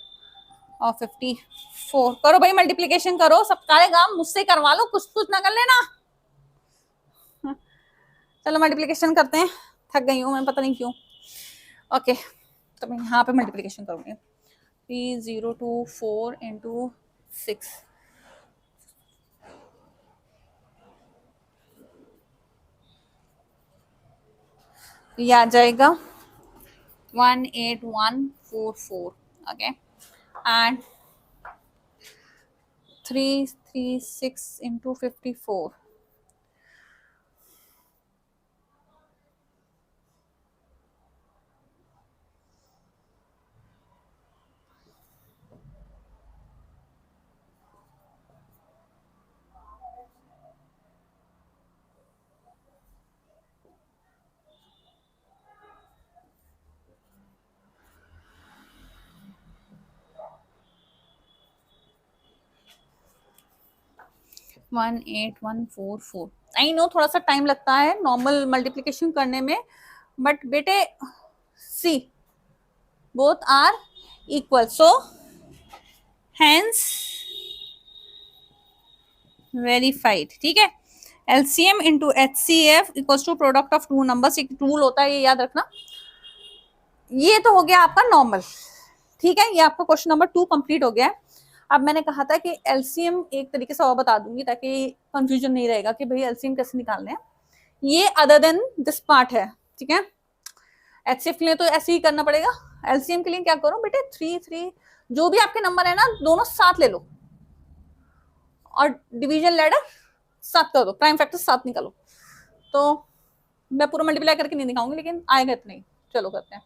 और 54। करो भाई मल्टीप्लीकेशन करो, सब सारे काम मुझसे करवा लो, कुछ कुछ ना कर लेना। चलो मल्टीप्लीकेशन करते हैं, थक गई हूँ मैं पता नहीं क्यों। ओके, तो मैं यहाँ पे मल्टीप्लीकेशन करूँगी 3024 इंटू 6। ये आ जाएगा 18144। Okay, and 336 into 54 18144। I know थोड़ा सा टाइम लगता है नॉर्मल मल्टीप्लिकेशन करने में, बट बेटे see both are equal, so hence verified. ठीक है, LCM into HCF equals to product of two numbers, एक रूल होता है ये याद रखना। ये तो हो गया आपका नॉर्मल। ठीक है, ये आपका क्वेश्चन नंबर 2 कंप्लीट हो गया है। अब मैंने कहा था कि एलसीएम एक तरीके से और बता दूंगी ताकि कंफ्यूजन नहीं रहेगा कि भाई एलसीएम कैसे निकालने हैं। ये अदर देन दिस पार्ट है। ठीक है, एचसीएफ के लिए तो ऐसे ही करना पड़ेगा। एलसीएम के लिए क्या करो बेटे, 3 जो भी आपके नंबर है ना दोनों साथ ले लो और डिवीजन लेटर साथ कर दो, प्राइम फैक्टर साथ निकालो। तो मैं पूरा मल्टीप्लाई करके नहीं दिखाऊंगी लेकिन आएगा इतना ही। चलो करते हैं।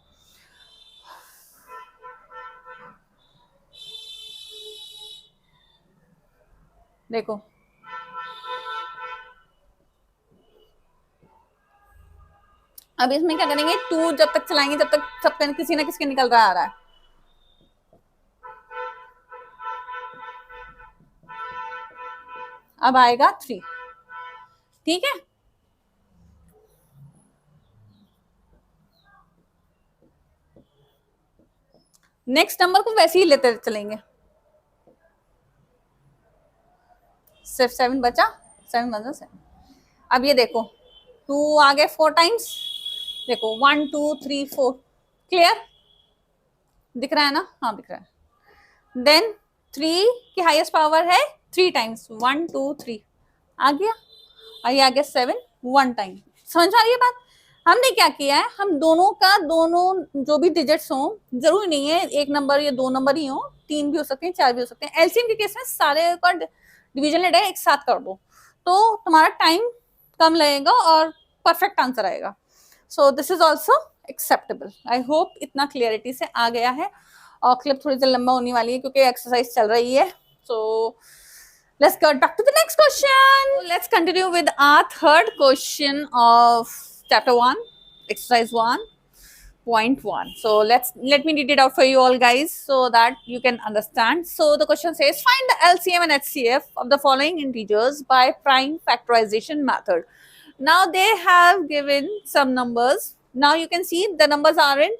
देखो अब इसमें क्या करेंगे, 2 जब तक चलाएंगे जब तक सबका किसी ना किसी निकल रहा आ रहा है। अब आएगा 3। ठीक है, नेक्स्ट नंबर को वैसे ही लेते चलेंगे। सिर्फ 7 बचा, 7 बचा 7। अब ये देखो 2 आ गए 4 टाइम्स, देखो 1 2 3 4, क्लियर दिख रहा है ना? हाँ दिख रहा है। देन 3 की हाईएस्ट पावर है 3 टाइम्स, 1 2 3 आ गया, और ये आ गया 7 1 टाइम। समझ आ रही है बात? हमने क्या किया है, हम दोनों का दोनों जो भी डिजिट्स हो, जरूरी नहीं है एक नंबर या 2 नंबर ही हो, 3 भी हो सकते हैं 4 भी हो सकते हैं। एलसीएम के केस में सारे का डिवीजन लेटर एक साथ कर दो तो तुम्हारा टाइम कम लगेगा और परफेक्ट आंसर आएगा। So this is also acceptable. I hope इतना क्लियरिटी से आ गया है। और क्लिप थोड़ी सी लंबा होने वाली है क्योंकि एक्सरसाइज चल रही है। सो let's get back to the next question. Let's continue with our third question of chapter 1, exercise 1.1. So let me read it out for you all guys so that you can understand. So the question says, find the LCM and HCF of the following integers by prime factorization method. Now they have given some numbers. Now you can see the numbers are in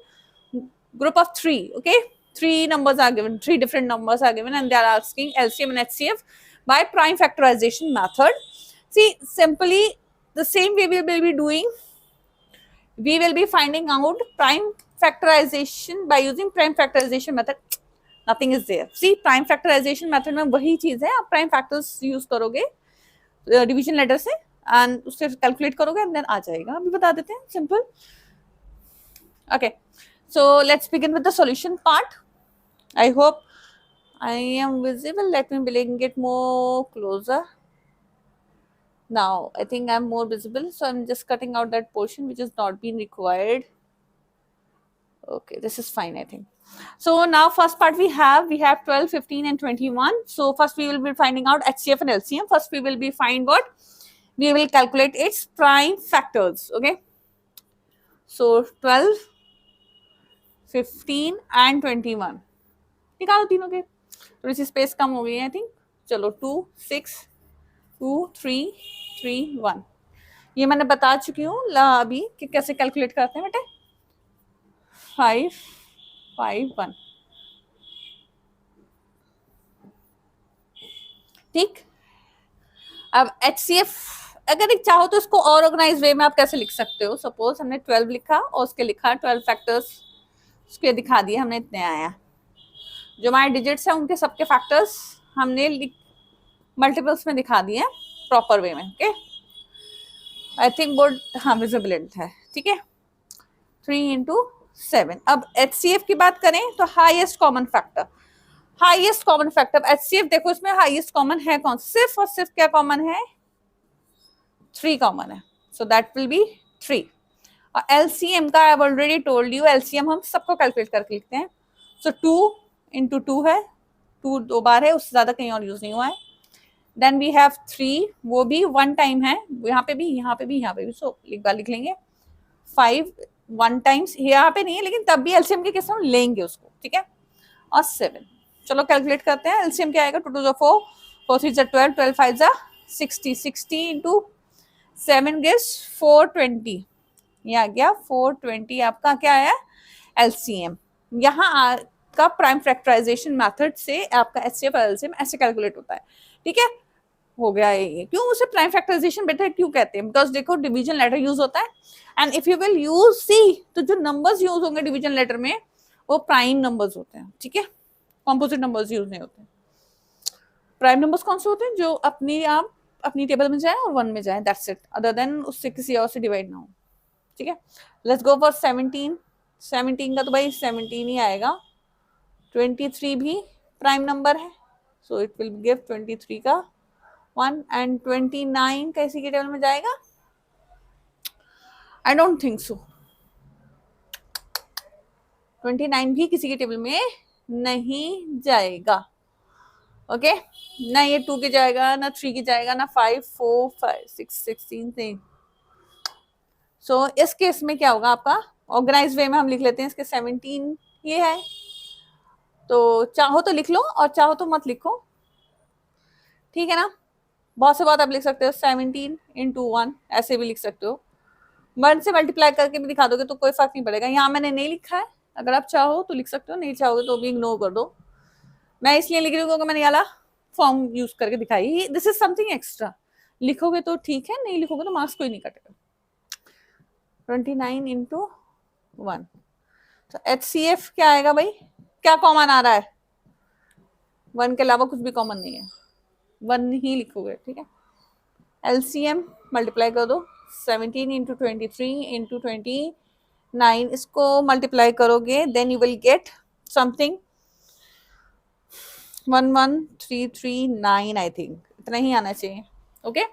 group of 3. Okay, 3 numbers are given, 3 different numbers are given, and they are asking LCM and HCF by prime factorization method. See, simply the same way we will be doing. We will be finding out prime factorization by using prime factorization method. Nothing is there. See, prime factorization method में वही चीज है, आप prime factors use करोगे division letter से and उससे calculate करोगे and then आ जाएगा। अभी बता देते हैं, simple. Okay, so let's begin with the solution part. I hope I am visible. Let me bring it more closer. Now I think I'm more visible, so I'm just cutting out that portion which is not being required. Okay, this is fine I think. So now first part we have 12, 15 and 21. So first we will be finding out HCF and LCM. First we will be find what? We will calculate its prime factors. Okay, so 12, 15 and 21 निकालो तीनों के। थोड़ी सी space कम हो गई है I think. चलो 2 6 2 3 3 1 ये मैंने बता चुकी हूँ अभी कि कैसे कैलकुलेट करते हैं बेटे। 5 5 1 ठीक। अब HCF अगर एक चाहो तो इसको और ऑर्गेनाइज वे में आप कैसे लिख सकते हो। सपोज हमने 12 लिखा और उसके लिखा 12 फैक्टर्स उसके दिखा दिए हमने, इतने आया। जो हमारे डिजिट्स हैं उनके सबके फैक्टर्स हमने मल्टीपल्स में दिखा दिए प्रॉपर वे में। ओके, आई थिंक बोर्ड हाँ विजिबिलिटी है। ठीक है, 3 into 7। अब HCF की बात करें तो highest common factor, highest common factor HCF देखो इसमें हाईएस्ट कॉमन है कौन, सिर्फ और सिर्फ क्या कॉमन है, 3 कॉमन है। So that will B 3। और LCM का I have already told you, LCM हम सबको कैलकुलेट करके लिखते हैं। सो 2 into 2 है, 2 2 बार है, उससे ज्यादा कहीं और यूज नहीं हुआ है। देन वी हैव 3, वो भी 1 टाइम है, यहाँ पे भी यहाँ पे भी यहाँ पे भी। सो एक बार लिख लेंगे। 5 1 टाइम्स यहाँ पे नहीं है लेकिन तब भी LCM के केस में लेंगे उसको। ठीक है, और 7। चलो कैलकुलेट करते हैं। LCM क्या आएगा, 2 2 4 4 3 12 12 5 जा 60, 60 इंटू 7 गिव्स 420, ये आ गया 420 आपका क्या है एलसीएम। यहाँ आपका प्राइम फैक्टराइजेशन मेथड से आपका एचसीएफ और एलसीएम ऐसे कैलकुलेट होता है, ठीक है। हो गया ये, क्यों उसे प्राइम फैक्टराइजेशन बेटा क्यों कहते हैं, बिकॉज देखो डिवीजन लेटर यूज होता है, and if you will use see, तो जो नंबर्स यूज होंगे डिवीजन लेटर में वो प्राइम नंबर्स होते हैं, ठीक है, कॉम्पोजिट नंबर्स यूज नहीं होते। प्राइम नंबर्स कौन से होते हैं, जो अपनी आप अपनी टेबल में जाए और 1 में जाए, दैट्स इट, अदर देन उससे किसी और से डिवाइड ना हो, ठीक है। लेट्स गो फॉर 17, 17 का तो भाई 17 ही आएगा, 23 भी प्राइम नंबर है, सो इट विल गिव 23 का 1, एंड 29 कैसी की टेबल में जाएगा, आई डोंट थिंक सो, 29 भी किसी की टेबल में नहीं जाएगा, ओके ना ये 2 की जाएगा, ना 3 की जाएगा, ना 5, 4, 5, 6, 16 नहीं। सो इस केस में क्या होगा आपका, ऑर्गेनाइज वे में हम लिख लेते हैं इसके 17 ये है, तो चाहो तो लिख लो और चाहो तो मत लिखो, ठीक है ना। बहुत से बात आप लिख सकते हो 17 इंटू 1, ऐसे भी लिख सकते हो, 1 से मल्टीप्लाई करके भी दिखा दोगे तो कोई फर्क नहीं पड़ेगा। यहाँ मैंने नहीं लिखा है, अगर आप चाहो तो लिख सकते हो, नहीं चाहोगे तो भी इग्नोर कर दो। मैं इसलिए लिख रही हूँ क्योंकि मैंने ये वाला फॉर्म यूज करके दिखाई, दिस इज समथिंग एक्स्ट्रा, लिखोगे तो ठीक है, नहीं लिखोगे तो मार्क्स कोई नहीं कटेगा। 29 इंटू 1, तो HCF क्या आएगा भाई, क्या कॉमन आ रहा है, 1 के अलावा कुछ भी कॉमन नहीं है, 1 ही लिखोगे, ठीक है। LCM मल्टीप्लाई कर दो, 17 इंटू 23 इंटू 29, इसको मल्टीप्लाई करोगे then you will get something 11339, I think इतना ही आना चाहिए, ओके।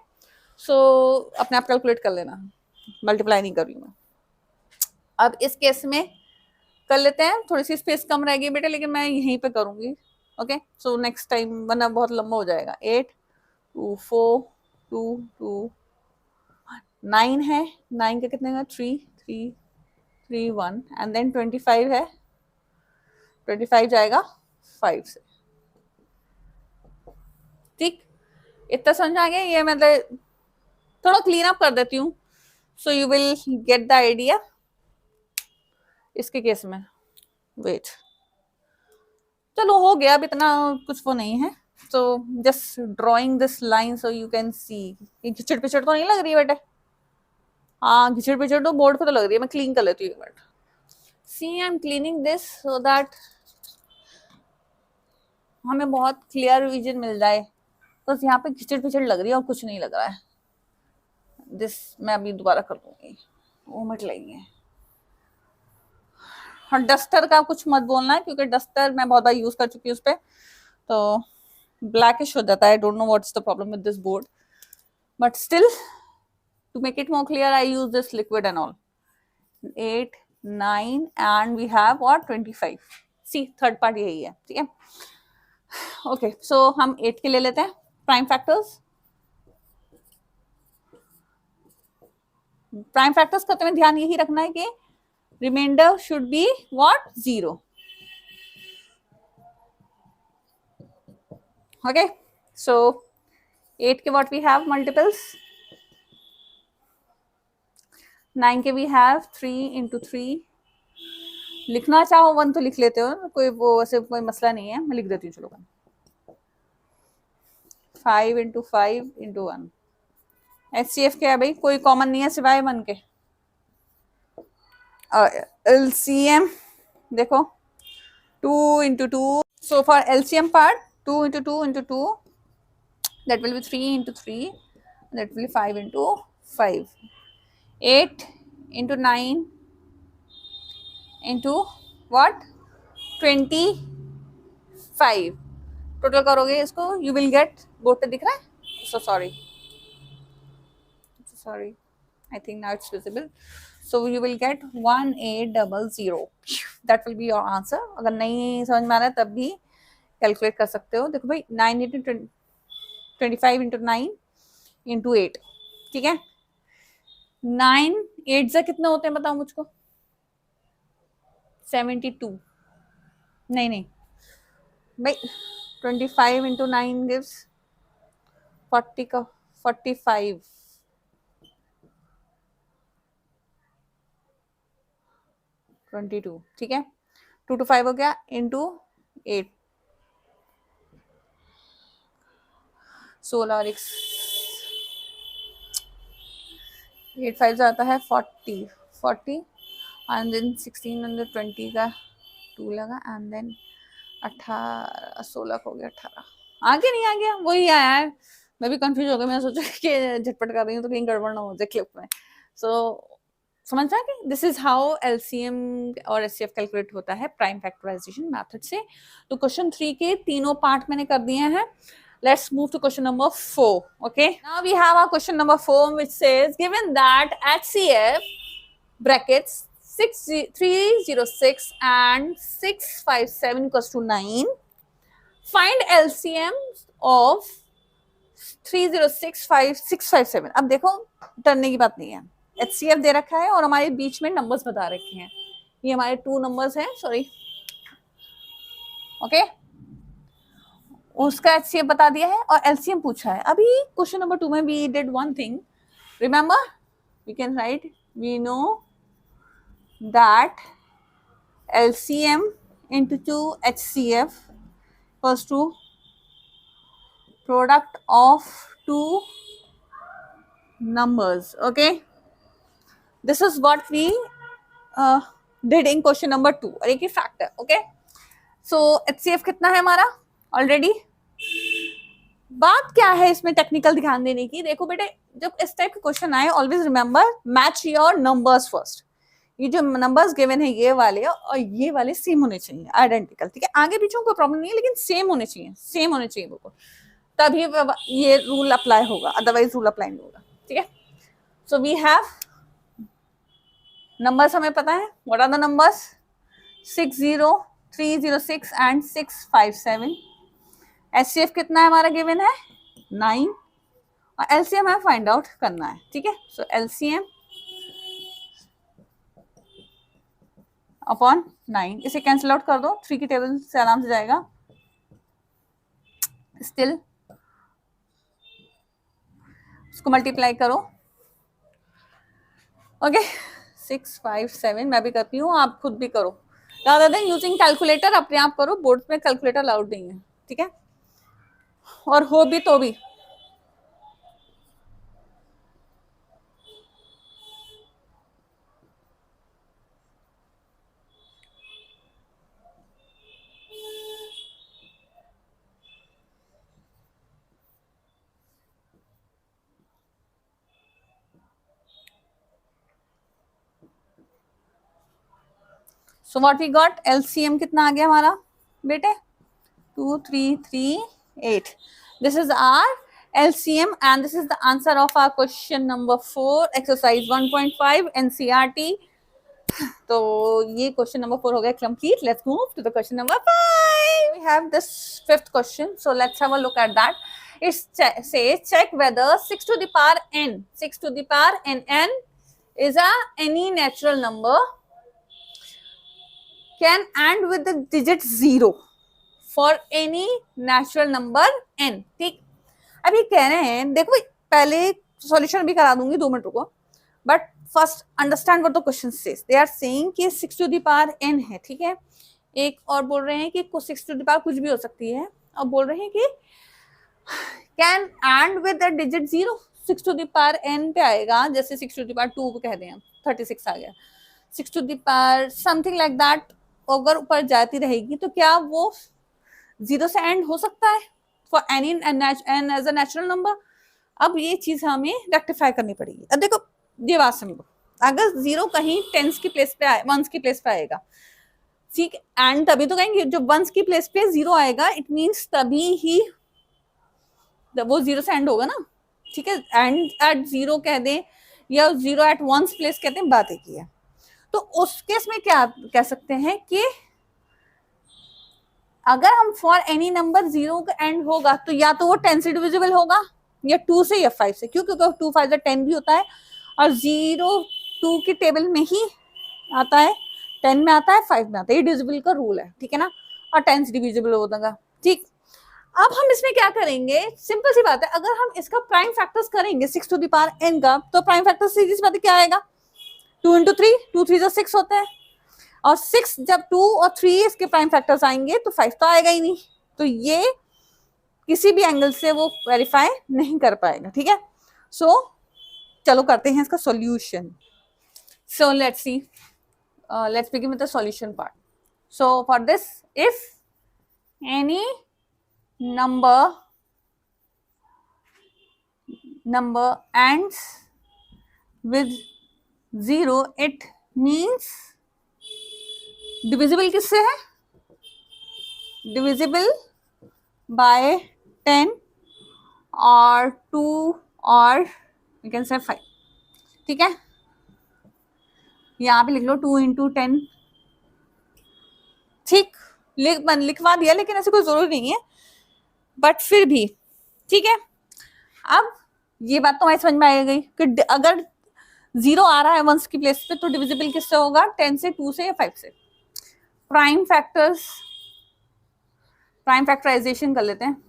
सो अपने आप कैलकुलेट कर लेना, मल्टीप्लाई नहीं कर रही मैं। अब इस केस में कर लेते हैं, थोड़ी सी स्पेस कम रहेगी बेटा, लेकिन मैं यहीं पे करूंगी, ओके। सो नेक्स्ट टाइम वरना बहुत लंबा हो जाएगा। 8 2 4 2 2 9 है, 9 के कितने का 3 3 3 1, एंड देन 25 है, 25 जाएगा 5 से, ठीक। इतना समझ आ गया, ये मतलब थोड़ा क्लीन अप कर देती हूँ, so you will get the idea. इसके केस में वेट, चलो हो गया, अब इतना कुछ वो नहीं है, so just drawing this line so you can see। ये घिचड़ पिचड़ तो नहीं लग रही है बेटे, हाँ घिचड़ पिचड़ तो बोर्ड पे तो लग रही है, मैं क्लीन कर लेती हूँ एक minute. See I am cleaning this so that हमें बहुत क्लियर विजन मिल जाए, तो यहाँ पे घिचड़ पिचड़ लग रही है और कुछ नहीं लग रहा है। दिस मैं अभी दोबारा कर दूंगी, वो मिट लेंगे। और डस्टर का कुछ मत बोलना है, क्योंकि डस्टर मैं बहुत बार यूज कर चुकी हूँ उस पर, तो ब्लैकिश हो जाता है। I don't know what's the problem with this board, but still to make it more clear I use this liquid and all। 8 9 and we have what 25, see third part यही है, ठीक है। ओके सो हम 8 के ले लेते हैं prime factors. Prime factors करते में ध्यान यही रखना है कि reminder should be what 0, okay. So 8 के व्हाट वी हैव मल्टीपल्स, 9 के वी हैव 3 इंटू 3, लिखना चाहो 1 तो लिख लेते हो, कोई वो वैसे कोई मसला नहीं है, मैं लिख देती हूँ चलो 1। 5 इंटू 5 इंटू 1, HCF क्या है भाई, कोई कॉमन नहीं है सिवाय 1 के। LCM देखो 2 into 2, so for LCM part 2 into 2 into 2, that will be 3 into 3, that will be 5 into 5, 8 into 9 into what 25, total करोगे इसको you will get, बोर्ड पे दिख रहा है, so sorry I think now it's visible, so you will get 1800, that will be your answer। अगर नहीं समझ में आ रहा है तब भी कैलकुलेट कर सकते हो। देखो भाई 9 इंटू 25 इंटू 9 इंटू 8, ठीक है। 9 8 से कितने होते हैं बताओ मुझको, 72, नहीं भाई 25 इंटू 9 गिव्स 40 का 45 22, ठीक है, 2 to 5 हो गया इंटू 8, 16 और 8 5 आता है 40 एंड देन 1620 का 2 लगा एंड देन 18 16 हो गया 18, आगे नहीं आ गया, वही आया है। मैं भी कंफ्यूज हो गई, मैं सोचा कि झटपट कर रही हूँ तो कहीं गड़बड़ ना हो जाए क्लिप में। सो समझ आ गया, दिस इज हाउ एलसीएम और एचसीएफ कैलकुलेट होता है प्राइम फैक्टराइजेशन मेथड से। तो क्वेश्चन 3 के तीनों पार्ट मैंने कर दिए हैं। Let's move to question number 4. Okay, now we have our question number 4, which says given that HCF brackets 306 and 657 equals to 9, find LCM of 306 657। अब देखो डरने की बात नहीं है, HCF दे रखा है और हमारे बीच में नंबर्स बता रखे हैं, ये हमारे 2 नंबर्स हैं, सॉरी, ओके, उसका HCF बता दिया है और LCM पूछा है। अभी क्वेश्चन नंबर 2 में we did one thing, remember, we can write, we know that LCM into HCF equals to product of 2 numbers, okay, this is what we did in question number 2 और एक ही factor, okay. सो HCF कितना है हमारा already. बात क्या है इसमें technical ध्यान देने की, देखो बेटे जब इस टाइप के क्वेश्चन आए always remember match your numbers first. ये जो नंबर्स गिवन है ये वाले और ये वाले सेम होने चाहिए, आइडेंटिकल, ठीक है, आगे पीछे कोई प्रॉब्लम नहीं है लेकिन सेम होने चाहिए, सेम होने चाहिए बिल्कुल, तभी ये रूल अप्लाई होगा, अदरवाइज रूल अप्लाई नहीं होगा, ठीक है। सो वी हैव नंबर्स, हमें पता है what are the numbers, 60 306 and 657। HCF कितना है हमारा गिवन है 9 और LCM हमें फाइंड आउट करना है, ठीक है। सो LCM अपॉन 9, इसे कैंसिल आउट कर दो, 3 की टेबल से आराम से जाएगा, स्टिल इसको मल्टीप्लाई करो, ओके, 657 मैं भी करती हूँ, आप खुद भी करो, rather than यूजिंग कैलकुलेटर अपने आप करो, बोर्ड में कैलकुलेटर अलाउड नहीं है, ठीक है, और हो भी तो भी। So what we got, LCM कितना आ गया हमारा बेटे 2338, this is our LCM and this is the answer of our question number 4 exercise 1.5 NCERT। तो ये क्वेश्चन नंबर 4 हो गया complete. Let's move to the question number 5। We have this fifth question, so let's have a look at that. It says check whether 6 to the power n is any natural number can end with the digit 0 for any natural number n, ठीक। अभी कह रहे हैं, देखो पहले solution भी करा दूंगी, 2 मिनट रुको, but first understand what the question says. They are saying कि 6 टू द पावर n है, ठीक है। एक और बोल रहे हैं कि 6 टू द पावर कुछ भी हो सकती है, और बोल रहे हैं कि can end with the digit 0, 6 to the power n पे आएगा, जैसे 6 टू द पावर 2 कह दें, 36 आ गया, 6 to the power something like that, अगर ऊपर जाती रहेगी तो क्या वो 0 से एंड हो सकता है for any n as a natural number. अब ये चीज हमें रेक्टिफाई करनी पड़ेगी। अब देखो ये बात समझो, अगर 0 कहीं टेंस की प्लेस पे आए, वंस की प्लेस पे आएगा, ठीक, एंड तभी तो कहेंगे जब वंस की प्लेस पे 0 आएगा, इट मीन्स तभी ही वो 0 से एंड होगा ना, ठीक है। एंड एट 0 कह दें या 0 एट वंस प्लेस कहते हैं, बात एक ही है। तो उस केस में क्या कह सकते हैं कि अगर हम फॉर एनी नंबर 0 का एंड होगा तो या तो वो 10 से डिविजिबल होगा या 2 से या 5 से, क्योंकि 2 5 से 10 भी होता है, और 0 2 की टेबल में ही आता है, 10 में आता है, 5 में आता है, ये डिविजिबल का रूल है, ठीक है ना, और 10 से डिविजिबल होगा, ठीक। अब हम इसमें क्या करेंगे, सिंपल सी बात है, अगर हम इसका प्राइम फैक्टर्स करेंगे 6 टू द पावर n का, तो प्राइम फैक्टर सीधी सी बात है क्या आएगा, 2 इंटू 3, 2 3 6 होता है, और 6 जब 2 और 3 इसके प्राइम फैक्टर्स आएंगे तो 5 तो आएगा ही नहीं, तो ये किसी भी एंगल से वो वेरीफाई नहीं कर पाएगा, ठीक है। सो चलो करते हैं इसका solution. So let's see, let's begin with the solution part. So for this, if any number ends with 0, it means divisible किससे है, divisible by 10 or 2 or you can say 5, ठीक है। यहाँ पे लिख लो 2 इंटू 10, ठीक, लिखवा दिया, लेकिन ऐसे कोई जरूरी नहीं है, बट फिर भी ठीक है। अब ये बात तो हमारी समझ में आ गई कि अगर 0 आ रहा है वंस की प्लेस पे तो डिविजिबल किससे होगा, 10 से, 2 से या 5 से। प्राइम फैक्टर्स, प्राइम फैक्टराइजेशन कर लेते हैं।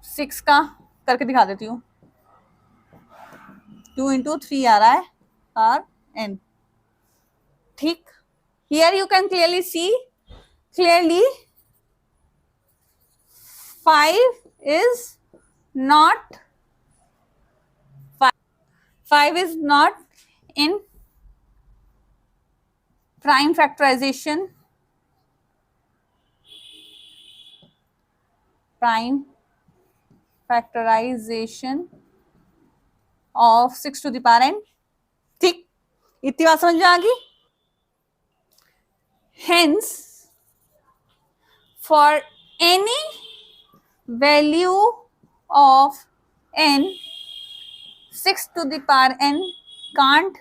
सिक्स का करके दिखा देती हूँ, 2 इंटू 3 आ रहा है और n, ठीक। Here you can clearly see, clearly 5 is not 5 is not in prime factorization, prime factorization of 6 to the power n, ठीक, इतनी बात समझ में आ गई। Hence for any value of n, 6 to the power n can't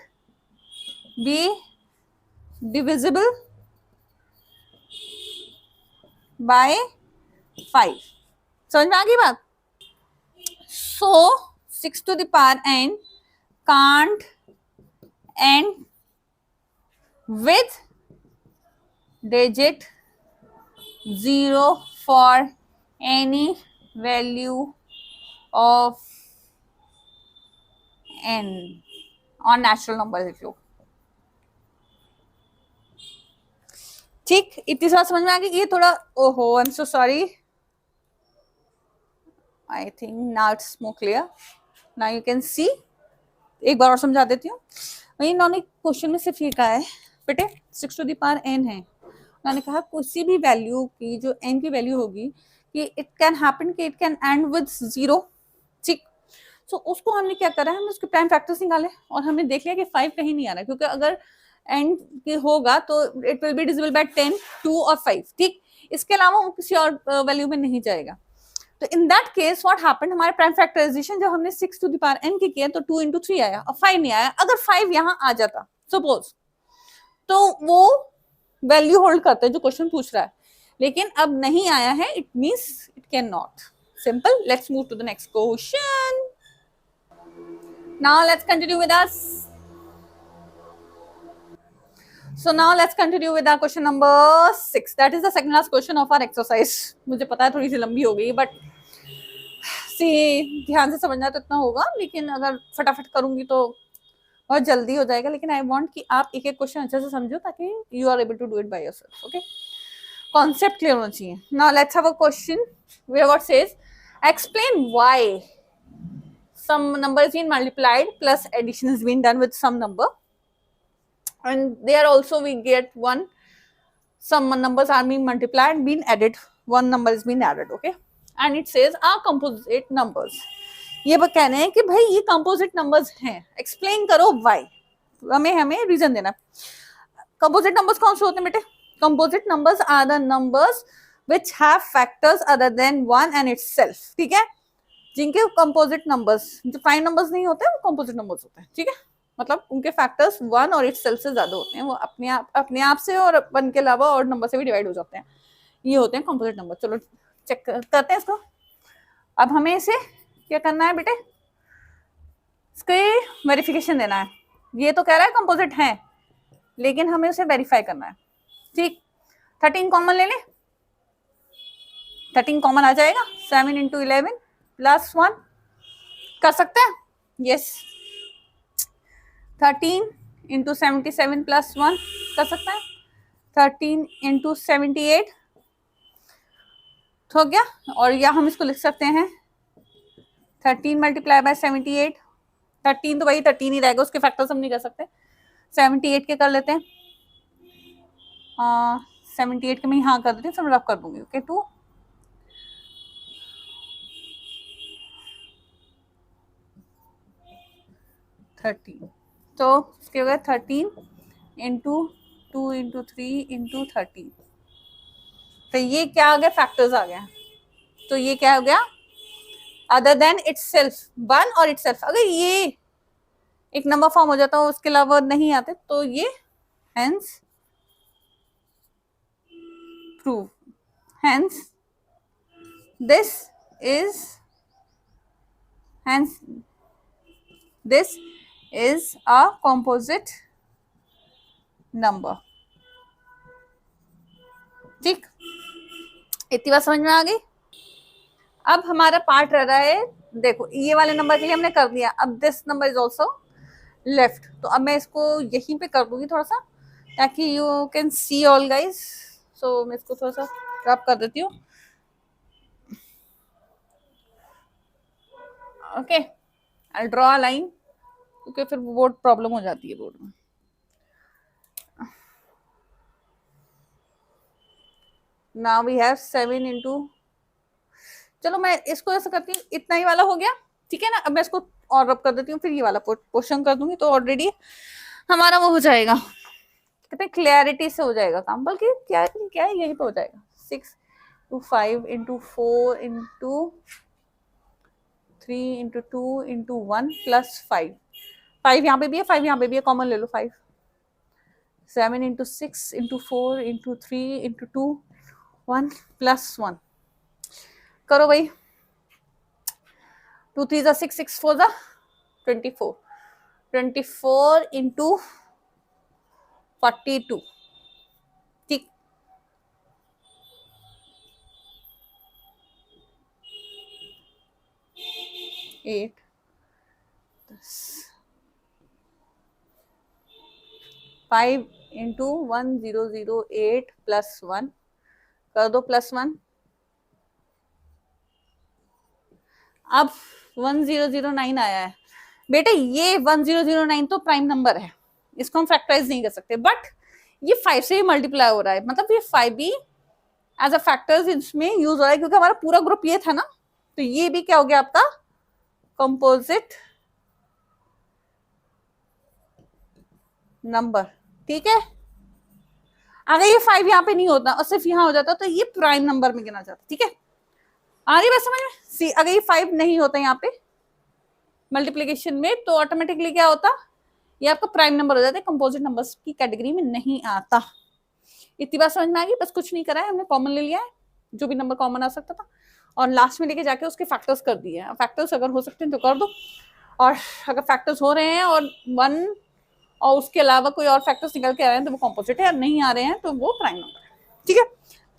be divisible by 5, समझ में आ गई बात। So 6 to the power n can't end with digit 0 for any value of n, और नेचुरल नंबर लिख लो, ठीक। इतनी बात समझ में आ गई। ये थोड़ा, ओहो I am so sorry, I think now it's more clear, now you can सी। एक बार और समझा देती हूँ। वही इन्होंने क्वेश्चन में सिर्फ ये कहा है बेटे 6 टू द पावर n है, उन्होंने कहा किसी भी वैल्यू की जो n की वैल्यू होगी कि इट कैन हैपन कि इट कैन एंड विद 0, ठीक। सो उसको हमने क्या करा है, हमने उसके प्राइम फैक्टर्स निकाले और हमने देख लिया कि 5 कहीं नहीं आ रहा, क्योंकि अगर एंड की होगा तो it will be divisible by 10, 2 और 5, ठीक। इसके अलावा वो किसी और वैल्यू में नहीं जाएगा। तो in that case what happened, हमारे प्राइम फैक्टराइजेशन जब हमने 6 टू द पावर n की किया तो 2 इंटू 3 आया और 5 नहीं आया। अगर 5 यहाँ आ जाता सपोज, तो वो वैल्यू होल्ड करता है जो क्वेश्चन पूछ रहा है, लेकिन अब नहीं आया है, it means it can not. Simple. Let's move to the next question. Now let's continue with us. So now let's continue with our question number 6. That is the second last question of our exercise. मुझे पता है थोड़ी सी लंबी हो गई, but सी ध्यान से समझना तो इतना होगा, लेकिन अगर फटाफट करूंगी तो बहुत जल्दी हो जाएगा। लेकिन आई वांट कि आप एक एक क्वेश्चन अच्छे से समझो ताकि you are able to do it by yourself. Okay, concept clear होना चाहिए। Now let's have a question where what says explain why some number is being multiplied plus addition is being done with some number, and there also we get one, some numbers are being multiplied, being added, one number is being added, okay, and it says are composite numbers. ये वो कहने हैं कि भाई ये composite numbers हैं, explain करो why, हमें reason देना। composite numbers कौन से होते हैं बेटे? composite numbers are the numbers which have factors other than one and itself, ठीक है। जिनके कंपोजिट नंबर्स, जो प्राइम नंबर्स नहीं होते वो कंपोजिट नंबर्स होते हैं, ठीक है। मतलब उनके फैक्टर्स 1 और इटसेल्फ से ज्यादा होते हैं, वो अपने आप से और 1 के अलावा और नंबर से भी डिवाइड हो जाते हैं, ये होते हैं कंपोजिट नंबर। चलो चेक करते हैं इसको। अब हमें इसे क्या करना है बेटे, इसके वेरिफिकेशन देना है। ये तो कह रहा है कंपोजिट है, लेकिन हमें उसे वेरीफाई करना है। ठीक, 13 कॉमन ले लें, 13 कॉमन आ जाएगा, 7 इंटू 11 प्लस 1 कर सकते हैं, यस। 13 इंटू 77 प्लस 1 कर सकते हैं, 13 इंटू 78 हो गया। और या हम इसको लिख सकते हैं 13 मल्टीप्लाई बाय 78, 13 तो भाई 13 ही रहेगा, उसके फैक्टर्स हम नहीं कर सकते, 78 के कर लेते हैं, 78 के मैं यहाँ कर देती हूँ, फिर रफ कर दूंगी, ओके। 2 13, तो उसके बाद 13 इंटू 2 इंटू 3 इंटू 13, तो ये क्या आ गया, फैक्टर्स आ गया। तो ये क्या हो गया, अदर देन इटसेल्फ, 1 और इटसेल्फ। अगर ये एक नंबर फॉर्म हो जाता है उसके अलावा नहीं आते तो ये hence prove, hence this is, hence this is a composite number. ठीक, इतनी बात समझ में आ गई। अब हमारा पार्ट रह रहा है, देखो ये वाले नंबर के लिए हमने कर दिया, अब this number is also left, तो अब मैं इसको यहीं पे कर दूंगी थोड़ा सा, ताकि you can see all guys. So मैं इसको थोड़ा सा रब कर देती हूँ, okay. I draw a line, क्योंकि फिर बोर्ड प्रॉब्लम हो जाती है बोर्ड में। नाउ वी हैव 7 इंटू, चलो मैं इसको ऐसा करती हूँ, इतना ही वाला हो गया, ठीक है ना। अब मैं इसको और रब कर देती हूँ, फिर ये वाला पोर्शन कर दूंगी, तो ऑलरेडी हमारा वो हो जाएगा, कितने क्लैरिटी से हो जाएगा काम, बल्कि क्या क्या है, यही पे हो जाएगा। 6 to 5 into 4 into 3 into 2 into 1 plus 5, 5 यहाँ पे भी है, 5 यहाँ पे भी है, कॉमन ले लो 5। 7 into 6 into 4 into 3 into 2 1 plus 1 करो भाई। 2 3 6 6 4 24, 24 इंटू 42, ठीक। 8 5 इंटू 1008 प्लस 1 कर दो, प्लस 1। अब 1009 आया है बेटे, ये 1009 तो प्राइम नंबर है, इसको हम फैक्टराइज नहीं कर सकते, बट ये 5 से ही मल्टीप्लाई हो रहा है, मतलब ये 5 भी एज अ फैक्टर्स इसमें यूज हो रहा है, क्योंकि हमारा पूरा ग्रुप ये था ना, तो ये भी क्या हो गया आपका कंपोजिट नंबर, ठीक है। अगर ये 5 यहाँ पे नहीं होता और सिर्फ यहाँ हो जाता तो ये प्राइम नंबर में गिना जाता, ठीक है। आ रही बात समझ में? सी, अगर ये 5 नहीं होता यहाँ पे मल्टीप्लीकेशन में, तो ऑटोमेटिकली क्या होता, ये आपका प्राइम नंबर हो जाता है, कंपोजिट नंबर्स की कैटेगरी में नहीं आता। इतनी बात समझ में आ गई? बस कुछ नहीं करा है, हमने कॉमन ले लिया है, जो भी नंबर कॉमन आ सकता था, और लास्ट में लेके जाके उसके फैक्टर्स कर दिए हैं। फैक्टर्स अगर हो सकते हैं तो कर दो, और अगर फैक्टर्स हो रहे हैं और 1 और उसके अलावा कोई और फैक्टर्स निकल के आ रहे हैं तो वो कॉम्पोजिट है, और नहीं आ रहे हैं तो वो प्राइम नंबर है, ठीक है।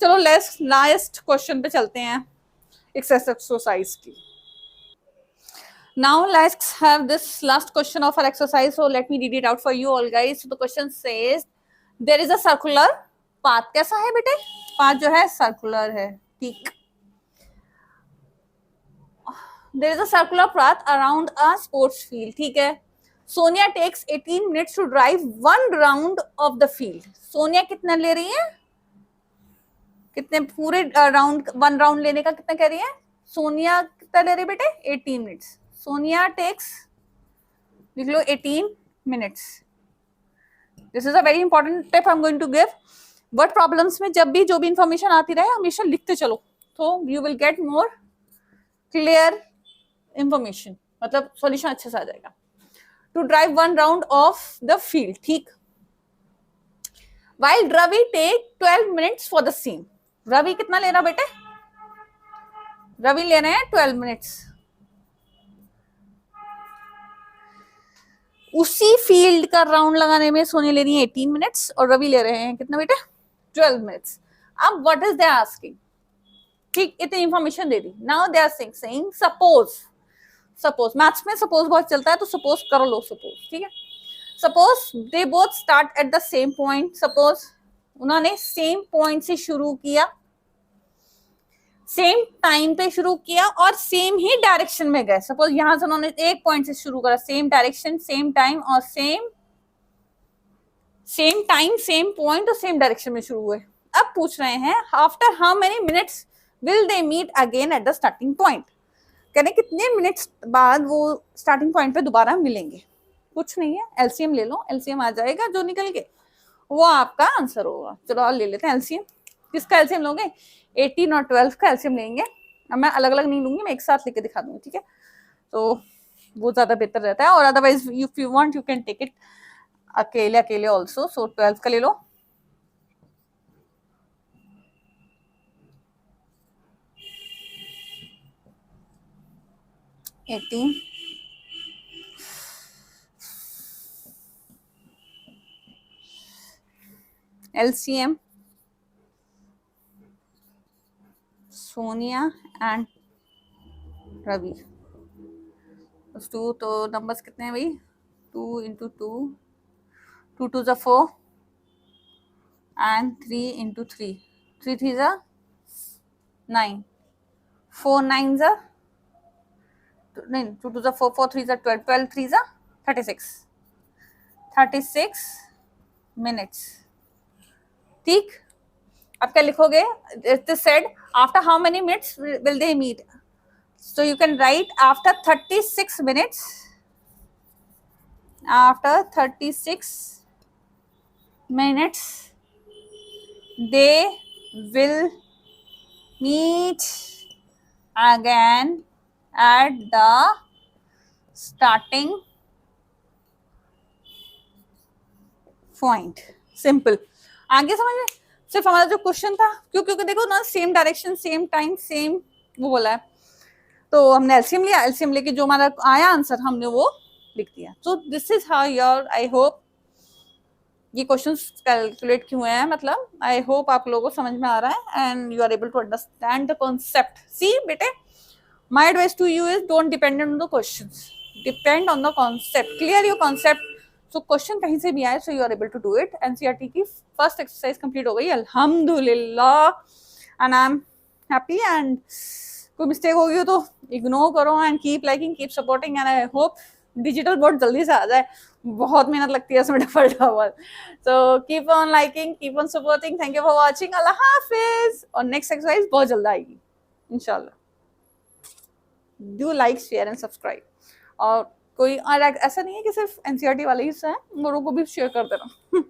चलो लास्ट क्वेश्चन पे चलते हैं, एक्सरसाइज की। Now let's have this last question of our exercise. So let me read it out for you all guys. So the question says, there is a circular path. कैसा है बेटे? path जो है circular है, ठीक। There is a circular path around a sports field. ठीक है। Sonia takes 18 minutes to drive 1 round of the field. Sonia कितना ले रही है? कितने पूरे राउंड, 1 राउंड लेने का कितना कह रही है? सोनिया कितना ले रही है बेटे? 18 मिनट्स। सोनिया टेक्स, लिख लो 18 minutes. This is a very important tip I am going to give. Word problems में जब भी जो भी इंफॉर्मेशन आती रहे हमेशा लिखते चलो, तो you will get more clear information, मतलब सॉल्यूशन अच्छे से आ जाएगा। To drive 1 round of the field, ठीक। While Ravi take 12 minutes for the same. Ravi कितना ले रहा बेटे? रवि ले रहे हैं 12 मिनट्स। उसी फील्ड का राउंड लगाने में सोनी ले रही है 18 मिनट्स और रवि ले रहे हैं कितना बेटा 12 मिनट्स। अब व्हाट इज दे आस्किंग, ठीक इतनी इंफॉर्मेशन दे दी। Now they are saying suppose maths में सपोज बहुत चलता है, तो सपोज कर लो सपोज, ठीक है। Suppose they both start at the same point, suppose उन्होंने सेम पॉइंट से शुरू किया, सेम टाइम पे शुरू किया और सेम ही डायरेक्शन में गए। सपोज यहां से उन्होंने एक पॉइंट से शुरू करा, सेम डायरेक्शन सेम टाइम और सेम टाइम सेम पॉइंट और सेम डायरेक्शन में शुरू हुए। अब पूछ रहे हैं after how many minutes will they meet again at the starting point, कहने कितने मिनट्स बाद वो स्टार्टिंग पॉइंट पे दोबारा मिलेंगे। कुछ नहीं है, एलसीएम ले लो, एलसीएम आ जाएगा जो निकल के वो आपका आंसर होगा। चलो और ले लेते हैं एलसीएम। किसका एलसीएम लोगे, 18 और 12 का एलसीएम लेंगे। अब मैं अलग अलग नहीं लूंगी, मैं एक साथ लेके दिखा दूंगी, ठीक है, तो वो ज्यादा बेहतर रहता है। और otherwise if you want you can take it अकेले अकेले ऑल्सो। सो 12 का ले लो, eighteen LCM Sonia and Ravi 2, तो नंबर्स कितने हैं भाई, 2 into 2, 2 2s are 4 and 3 into 3, 3 3s are 9, 4 9s are 2 2s are 4, 4 3s are 12, 12 3s are 36 minutes, ठीक। अब क्या लिखोगे, it is said after how many minutes will they meet, so you can write after 36 minutes, after 36 minutes they will meet again at the starting point। Simple, आगे समझ में। सिर्फ हमारा जो क्वेश्चन था, क्योंकि देखो ना same direction same time same वो बोला है, तो हमने एलसीएम लिया, एलसीएम लेके जो हमारा आया आंसर हमने वो लिख दिया। So this is how your, I hope ये क्वेश्चंस कैलकुलेट क्यों हैं, मतलब आई होप आप लोगों को समझ में आ रहा है and you are able to understand the concept. See बेटे, my advice to you is don't depend on the questions, depend on the concept, clear your concept. So question कहीं से भी आए, so you are able to do it. NCERT की first exercise complete हो गई अल्हम्दुलिल्लाह, and I am happy. And कोई mistake होगी हो तो इग्नोर करो and keep liking, keep supporting, and I hope digital board जल्दी से आ जाए, बहुत मेहनत लगती है उसमें double double. So keep on liking, keep on supporting, thank you for watching, अल्लाह हाफिज। और नेक्स्ट एक्सरसाइज बहुत जल्द आएगी इंशाल्लाह। Do like share and subscribe, और कोई और ऐसा नहीं है कि सिर्फ एनसीईआरटी वाले ही हैं, मोरों को भी शेयर कर देना।